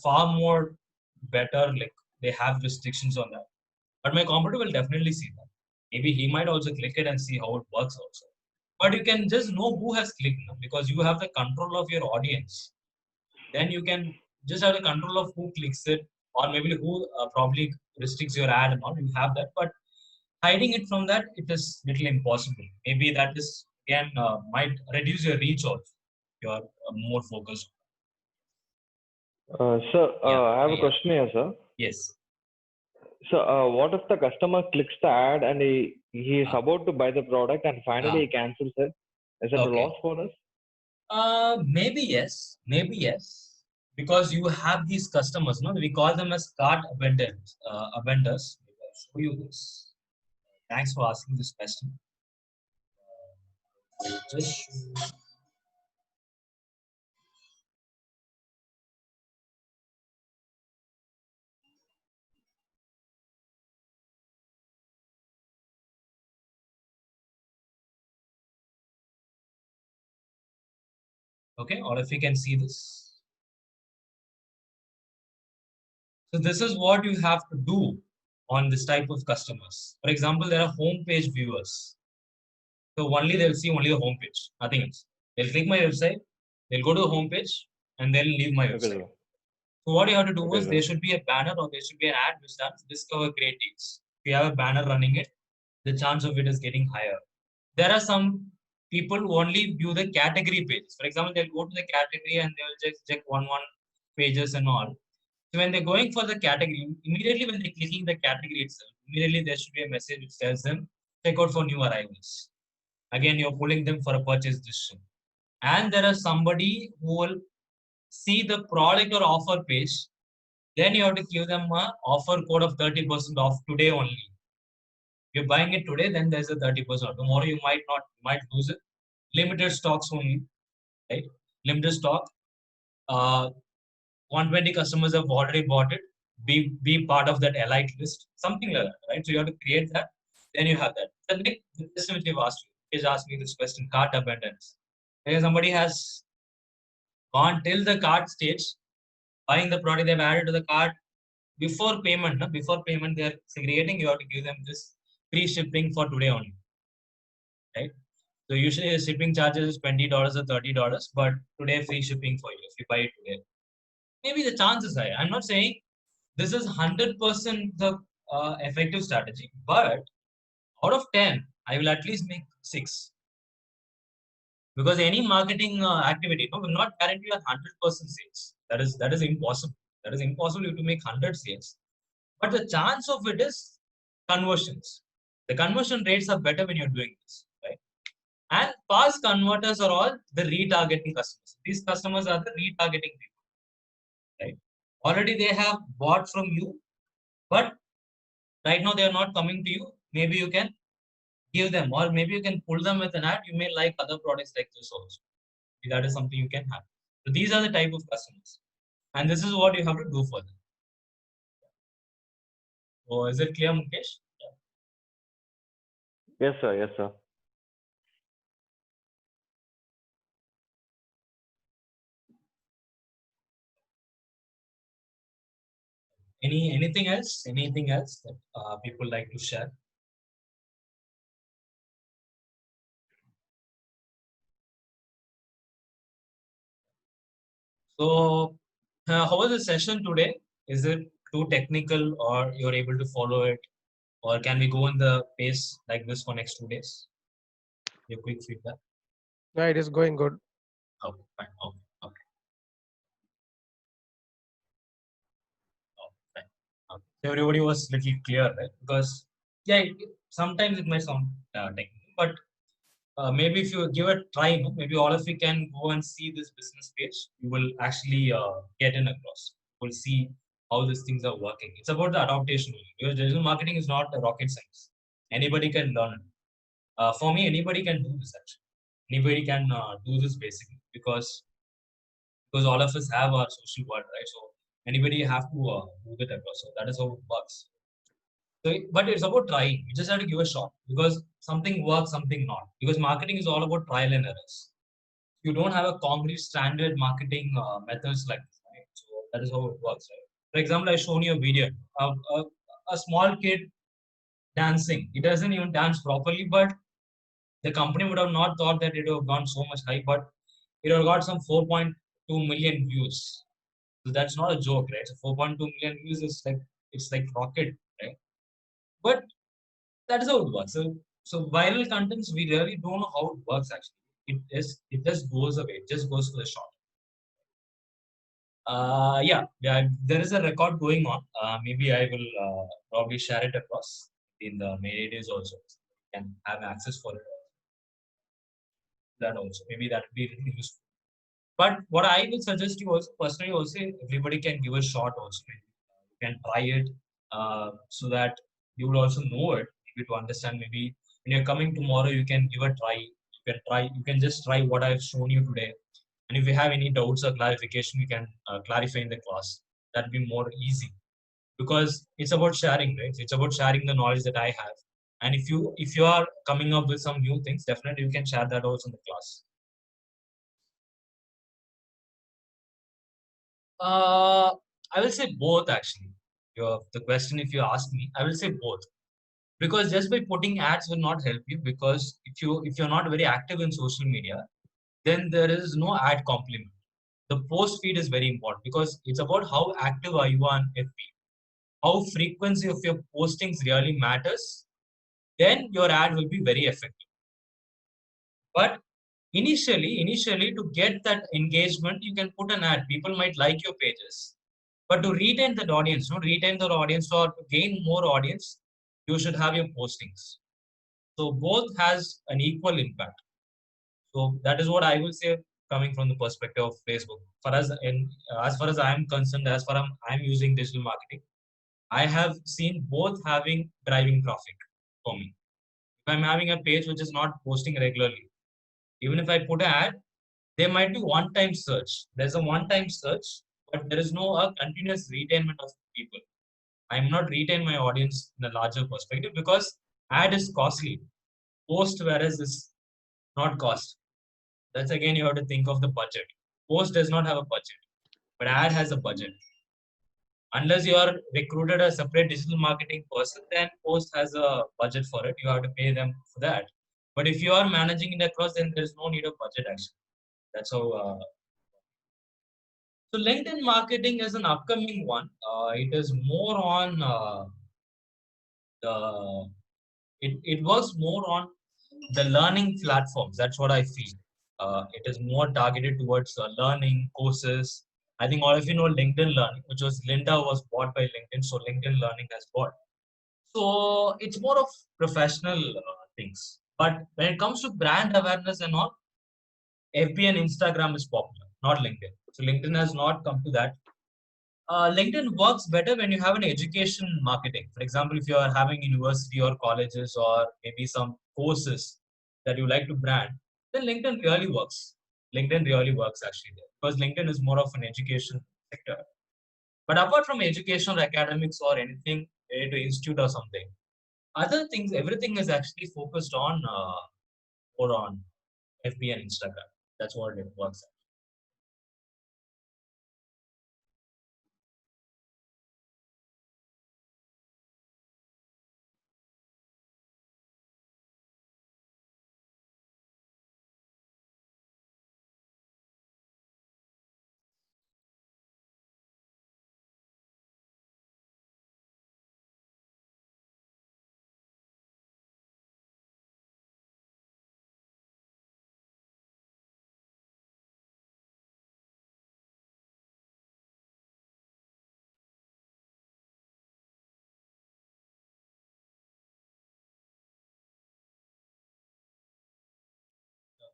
far more better. Like they have restrictions on that. But my competitor will definitely see that. Maybe he might also click it and see how it works also. But you can just know who has clicked because you have the control of your audience. then you can just have the control of who clicks it, or maybe who probably restricts your ad and all. You have that, but hiding it from that, it is little impossible. Maybe that is again might reduce your reach also. You're more focused. Sir, Yeah, I have a yeah. question here, sir. Yes. So, what if the customer clicks the ad and he is about to buy the product and finally he cancels it? Is it a Okay. loss for us? Maybe yes, maybe yes, because you have these customers. No, we call them as cart abandoners. Abandoners. I'll show you this. Thanks for asking this question. I'll just show you. Okay, or if you can see this. So this is what you have to do on this type of customers. For example, there are homepage viewers. So only they'll see only the homepage, nothing else. They'll click my website, they'll go to the homepage, and they'll leave my Okay, website. sir. So what you have to do Okay, is sir. there should be a banner or there should be an ad which starts discover great deals. If you have a banner running it, the chance of it is getting higher. There are some people who only view the category pages. For example, they'll go to the category and they will just check one pages and all. So when they're going for the category, immediately when they're clicking the category itself, immediately there should be a message which tells them check out for new arrivals. Again, you're pulling them for a purchase decision. And there is somebody who will see the product or offer page. Then you have to give them an offer code of 30% off today only. If you're buying it today, then there's a 30% off. Tomorrow you might lose it. Limited stocks only, right? Limited stock. 120 customers have already bought it. Be part of that elite list. Something like that, right? So you have to create that. Then you have that. The next question which you've asked you is asking this question: cart abundance. Where somebody has gone till the cart stage, buying the product, they've added to the cart before payment. No? Before payment, they're segregating. You have to give them this free shipping for today only, right? So usually the shipping charges is $20 or $30, but today free shipping for you if you buy it today. Maybe the chance is high. I'm not saying this is 100% the effective strategy, but out of 10, I will at least make 6. Because any marketing activity will not guarantee a 100% sales. That is impossible. That is impossible to make 100 sales. But the chance of it is conversions. The conversion rates are better when you're doing this, right? And past converters are all the retargeting customers. These customers are the retargeting people, right? Already they have bought from you, but right now they are not coming to you. Maybe you can give them, or maybe you can pull them with an ad. You may like other products like this also. That is something you can have. So these are the type of customers, and this is what you have to do for them. So is it clear, Mukesh? Yes, sir. Yes, sir. Anything else? Anything else that people like to share? So how was the session today? Is it too technical, or you're able to follow it, or can we go in the pace like this for next 2 days? Your quick feedback. Yeah, it is going good. Okay, fine. Okay, okay. Fine. Okay. So everybody was little clear, right? Because yeah, sometimes it might sound technical, but maybe if you give a try, maybe all of you can go and see this business page. You will actually get in across. We'll see how these things are working. It's about the adaptation. Because digital marketing is not a rocket science. Anybody can learn it. For me, anybody can do this actually. Anybody can do this basically because all of us have our social world, right? So anybody have to move it across. So that is how it works. So, but it's about trying. You just have to give a shot because something works, something not. Because marketing is all about trial and errors. You don't have a concrete standard marketing methods like this, right? So that is how it works, right? For example, I shown you a video of a small kid dancing. He doesn't even dance properly, but the company would have not thought that it would have gone so much high, but it would have got some 4.5 million views. So that's not a joke, right? So 4.2 million views is like, it's like rocket, right? But that is how it works. So viral contents, we really don't know how it works actually. It just goes away. It just goes to the short. Yeah, there is a record going on. Maybe I will probably share it across in the mail days also. You can have access for it. That also, maybe that would be really useful. But what I will suggest you also personally also, everybody can give a shot also. You can try it so that you will also know it, maybe to understand. Maybe when you're coming tomorrow, you can give a try. You can just try what I've shown you today. And if you have any doubts or clarification, you can clarify in the class. That'd be more easy because it's about sharing, right? It's about sharing the knowledge that I have. And if you are coming up with some new things, definitely you can share that also in the class. I will say both actually. The question, if you ask me, I will say both. Because just by putting ads will not help you, because if you're not very active in social media, then there is no ad complement. The post feed is very important because it's about how active are you on FB, how frequency of your postings really matters. Then your ad will be very effective. But initially to get that engagement, you can put an ad. People might like your pages. But to retain that audience, or to gain more audience, you should have your postings. So both has an equal impact. So that is what I will say coming from the perspective of Facebook. As far as I am concerned, as far as I'm using digital marketing, I have seen both having driving traffic for me. If I'm having a page which is not posting regularly, even if I put an ad, there might be one-time search. There's a one-time search, but there is no continuous retainment of people. I'm not retain my audience in a larger perspective because ad is costly. Post, whereas is not cost. That's again you have to think of the budget. Post does not have a budget, but ad has a budget. Unless you are recruited a separate digital marketing person, then post has a budget for it. You have to pay them for that. But if you are managing it across, then there's no need of budget actually. That's how. So LinkedIn marketing is an upcoming one. It is more on the. It works more on the learning platforms. That's what I feel. It is more targeted towards learning courses. I think all of you know LinkedIn Learning, which was Linda was bought by LinkedIn, so LinkedIn Learning has bought. So it's more of professional things. But when it comes to brand awareness and all, FB and Instagram is popular, not LinkedIn. So LinkedIn has not come to that. LinkedIn works better when you have an education marketing. For example, if you are having university or colleges or maybe some courses that you like to brand, then LinkedIn really works. LinkedIn really works actually there because LinkedIn is more of an education sector. But apart from education or academics or anything related to institute or something, other things, everything is actually focused on more on FB and Instagram. That's what it works.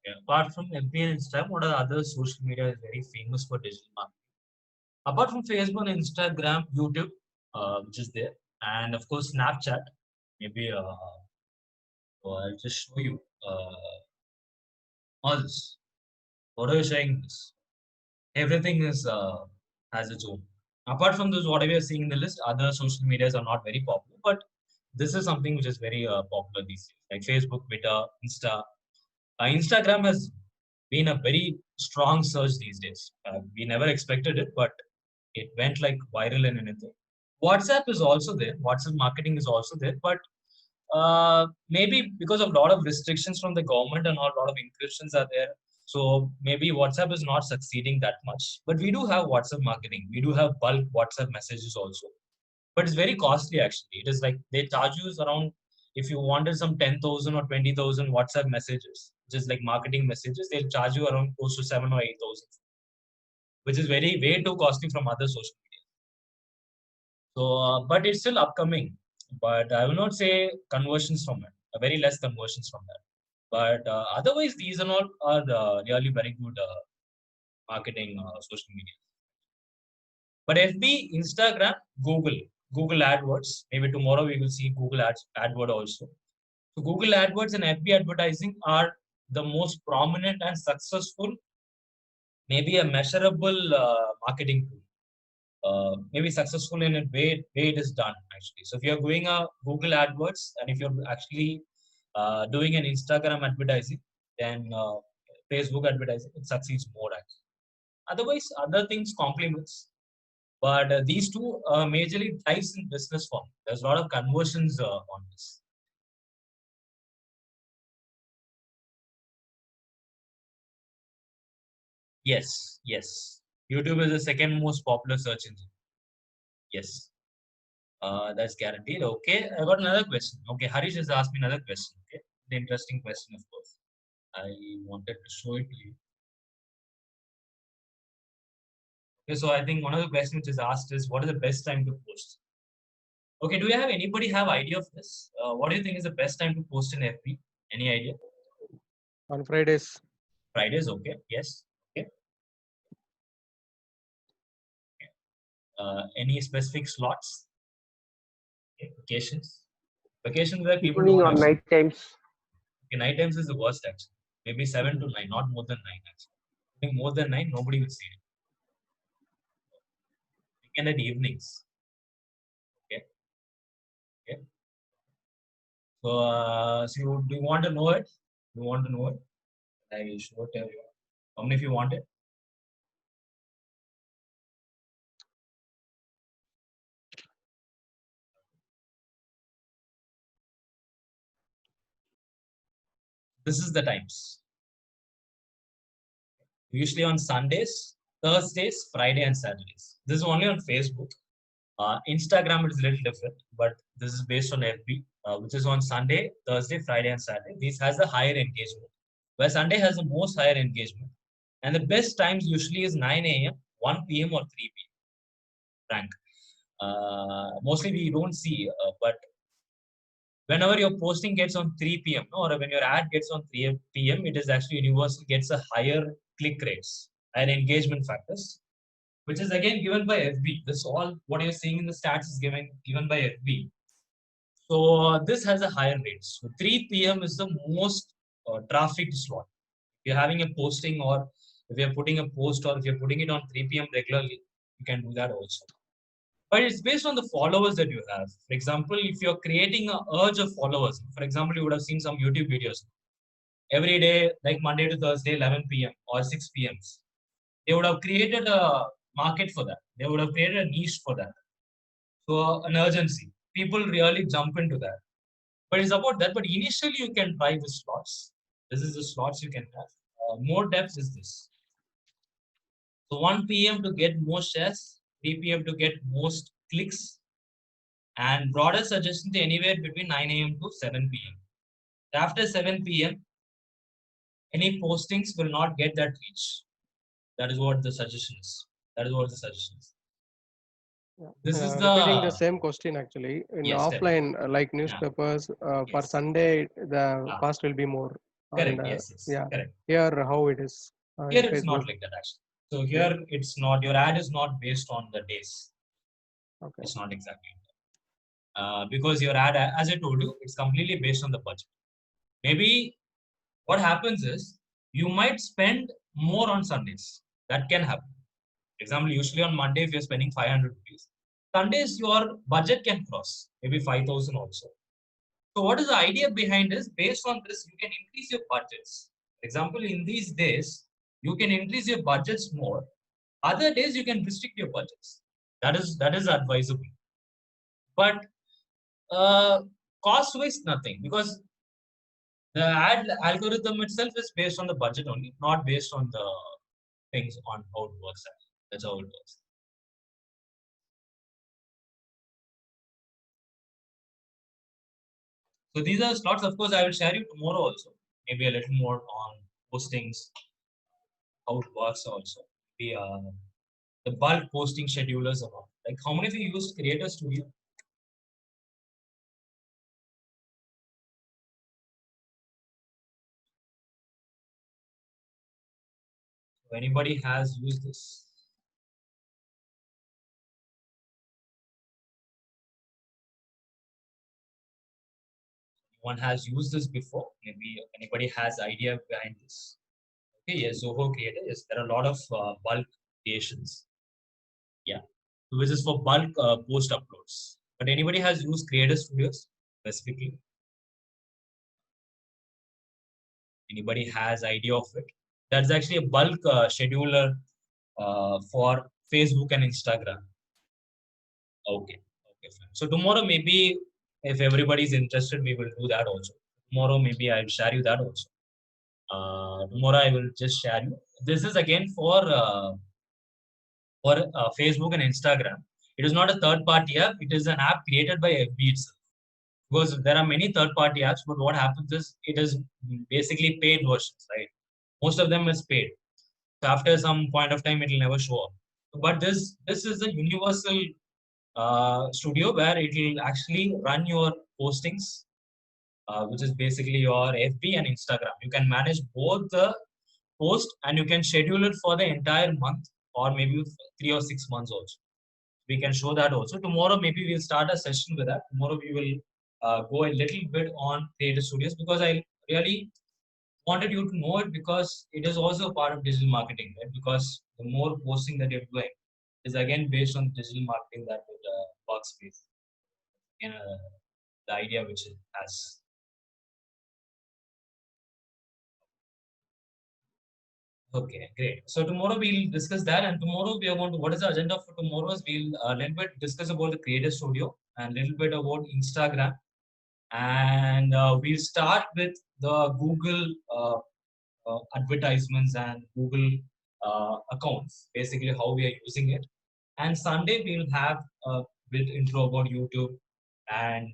Okay. Apart from FB and Instagram, what are other social media is very famous for digital marketing? Apart from Facebook and Instagram, YouTube, which is there, and of course Snapchat. Maybe so I'll just show you all this. What are you saying? This everything is has its own. Apart from this, whatever you're seeing in the list, other social medias are not very popular, but this is something which is very popular these days, like Facebook, Twitter, Insta. Instagram has been a very strong surge these days. We never expected it, but it went like viral and anything. WhatsApp is also there. WhatsApp marketing is also there, but maybe because of a lot of restrictions from the government and a lot of encryptions are there, So maybe WhatsApp is not succeeding that much, but we do have WhatsApp marketing. We do have bulk WhatsApp messages also, but it's very costly actually. It is like they charge you around, if you wanted some 10,000 or 20,000 WhatsApp messages, just like marketing messages, they'll charge you around close to 7 or 8,000, which is way too costly from other social media. So, but it's still upcoming. But I will not say conversions from it. Very less conversions from that. But otherwise, these and all are really very good marketing social media. But FB, Instagram, Google AdWords. Maybe tomorrow we will see Google AdWord also. So Google AdWords and FB advertising are the most prominent and successful, maybe a measurable marketing tool. Maybe successful in a way it is done actually. So if you're doing a Google AdWords and if you're actually doing an Instagram advertising, then Facebook advertising, it succeeds more actually. Otherwise, other things complements. But these two majorly drives in business form. There's a lot of conversions on this. Yes. YouTube is the second most popular search engine. Yes. That's guaranteed. Okay, I got another question. Okay, Harish has asked me another question. Okay, the interesting question, of course. I wanted to show it to you. Okay, so I think one of the questions which is asked is, what is the best time to post? Okay, do you have anybody have idea of this? What do you think is the best time to post in FB? Any idea? On Fridays. Fridays, okay. Yes. Okay. Any specific slots? Okay. Vacations. Vacations where people Evening don't or use. night times. Okay, night times is the worst actually. Maybe 7 to 9, not more than 9 actually. I think more than 9, nobody will see it. Weekend at evenings. Okay. Okay. So, do you want to know it? You want to know it? I will show it to you. How many of you want it? This is the times. Usually on Sundays, Thursdays, Friday, and Saturdays. This is only on Facebook. Instagram is a little different, but this is based on FB, which is on Sunday, Thursday, Friday, and Saturday. This has a higher engagement, where Sunday has the most higher engagement. And the best times usually is 9 a.m., 1 p.m., or 3 p.m. Rank. Mostly we don't see, but whenever your posting gets on 3 p.m. or when your ad gets on 3 p.m., it is actually universal gets a higher click rates and engagement factors, which is again given by FB. This all what you're seeing in the stats is given by FB. So this has a higher rate. So 3 p.m. is the most trafficked slot. If you're having a posting or if you're putting a post or if you're putting it on 3 p.m. regularly, you can do that also. But it's based on the followers that you have. For example, if you're creating an urge of followers, for example, you would have seen some YouTube videos every day, like Monday to Thursday, 11 p.m. or 6 p.m. They would have created a market for that. They would have created a niche for that. So an urgency. People really jump into that. But it's about that. But initially, you can try with slots. This is the slots you can have. More depth is this. So 1 p.m. to get more shares, 3 p.m. to get most clicks, and broader suggestions anywhere between 9 a.m. to 7 p.m. After 7 p.m., any postings will not get that reach. That is what the suggestion is. That is what the suggestion is. This is repeating the same question actually. In Yes, offline, like newspapers, for Yes. Sunday, the cost will be more. Correct. And, Yes. Yeah. Correct. Here, how it is? Here in it's not Facebook. like that actually. So here it's not. Your ad is not based on the days. Okay. It's not exactly. Because your ad, as I told you, it's completely based on the budget. Maybe what happens is you might spend more on Sundays. That can happen. For example, usually on Monday, if you're spending 500 rupees, Sundays your budget can cross maybe 5,000 also. So what is the idea behind this? Based on this, you can increase your budgets. For example, in these days, you can increase your budgets more. Other days, you can restrict your budgets. That is advisable. But cost-wise, nothing, because The ad algorithm itself is based on the budget only, not based on the things on how it works. That's how it works. So these are slots. Of course, I will share you tomorrow also. Maybe a little more on postings, how it works also. The bulk posting schedulers and all. Like how many of you use Creator Studio? So anybody has used this? One has used this before. Maybe anybody has idea behind this. Okay, yes, Zoho Creator. Yes, there are a lot of bulk creations. Yeah, which is for bulk post uploads. But anybody has used Creator Studios specifically? Anybody has idea of it? That's actually a bulk scheduler for Facebook and Instagram. Okay, okay, fine. So tomorrow maybe if everybody is interested, we will do that also. Tomorrow maybe I'll share you that also. Tomorrow I will just share you. This is again for Facebook and Instagram. It is not a third-party app. It is an app created by FB itself. Because there are many third-party apps, but what happens is it is basically paid versions, right? Most of them is paid. So after some point of time, it will never show up. But this is a universal studio where it will actually run your postings, which is basically your FB and Instagram. You can manage both the post and you can schedule it for the entire month or maybe 3 or 6 months also. We can show that also. Tomorrow, maybe we'll start a session with that. Tomorrow, we will go a little bit on Creator Studios because I really wanted you to know it because it is also a part of digital marketing, right? Because the more posting that you're doing is again based on digital marketing that with Workspace. And the idea which it has. Okay, great. So tomorrow we'll discuss that, and tomorrow we are going to. What is the agenda for tomorrow? Is we'll a little bit discuss about the Creator Studio and a little bit about Instagram, and we'll start with the Google advertisements and Google accounts. Basically, how we are using it. And Sunday we'll have a bit intro about YouTube and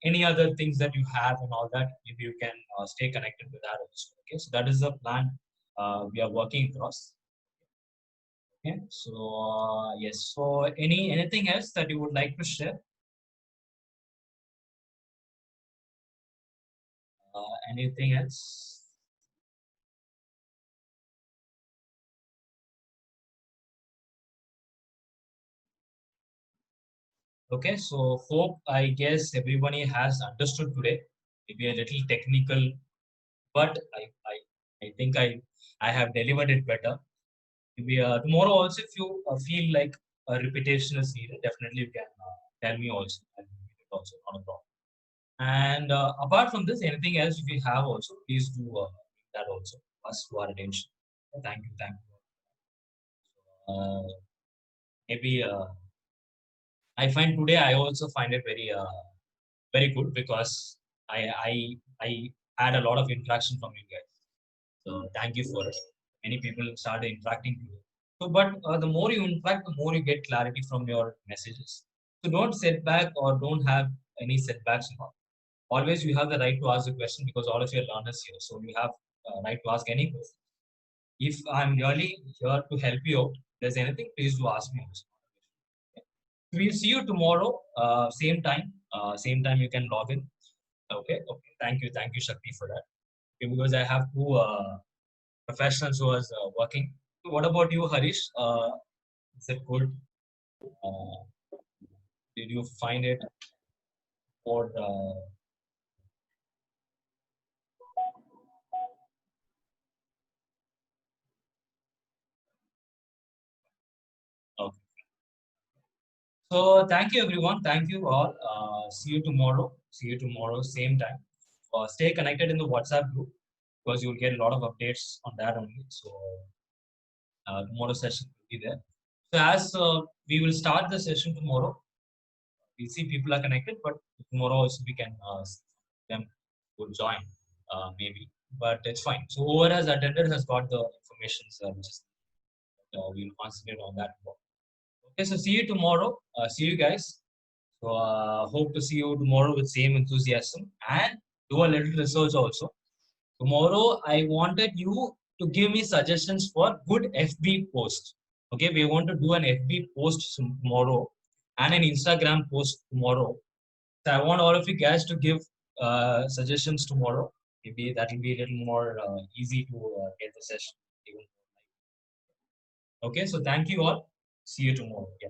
any other things that you have and all that. Maybe you can stay connected with that also. Okay, so that is the plan we are working across. Okay, so yes. So anything else that you would like to share? Anything else? Okay, so hope I guess everybody has understood today. Maybe a little technical, but I think I have delivered it better. Maybe tomorrow also, if you feel like a repetition is needed, definitely you can tell me also. I'll repeat it also, not a problem. And apart from this, anything else if you have also, please do that also. Us to our attention. Thank you, thank you. Maybe I find today I also find it very good because I had a lot of interaction from you guys. So thank you for it. Many people started interacting today. So, but the more you interact, the more you get clarity from your messages. So don't sit back or don't have any setbacks. Always you have the right to ask a question because all of you are learners here. So you have right to ask any question. If I'm really here to help you out, if there's anything, please do ask me also. We'll see you tomorrow, same time. Same time you can log in. Okay. Okay. Thank you, Shakti, for that. Okay, because I have two professionals who are working. So what about you, Harish? Is it good? Did you find it or okay. So thank you everyone. Thank you all. See you tomorrow. See you tomorrow, same time. Stay connected in the WhatsApp group because you'll get a lot of updates on that only. So tomorrow session will be there. So as we will start the session tomorrow, we see people are connected, but tomorrow also we can see them will join maybe, but it's fine. So whoever has attended has got the information, which is we'll concentrate on that more. Okay, so see you tomorrow. See you guys. So hope to see you tomorrow with same enthusiasm and do a little research also. Tomorrow, I wanted you to give me suggestions for good FB post. Okay, we want to do an FB post tomorrow and an Instagram post tomorrow. So I want all of you guys to give suggestions tomorrow. Maybe that will be a little more easy to get the session. Okay, so thank you all. See you tomorrow. Yeah.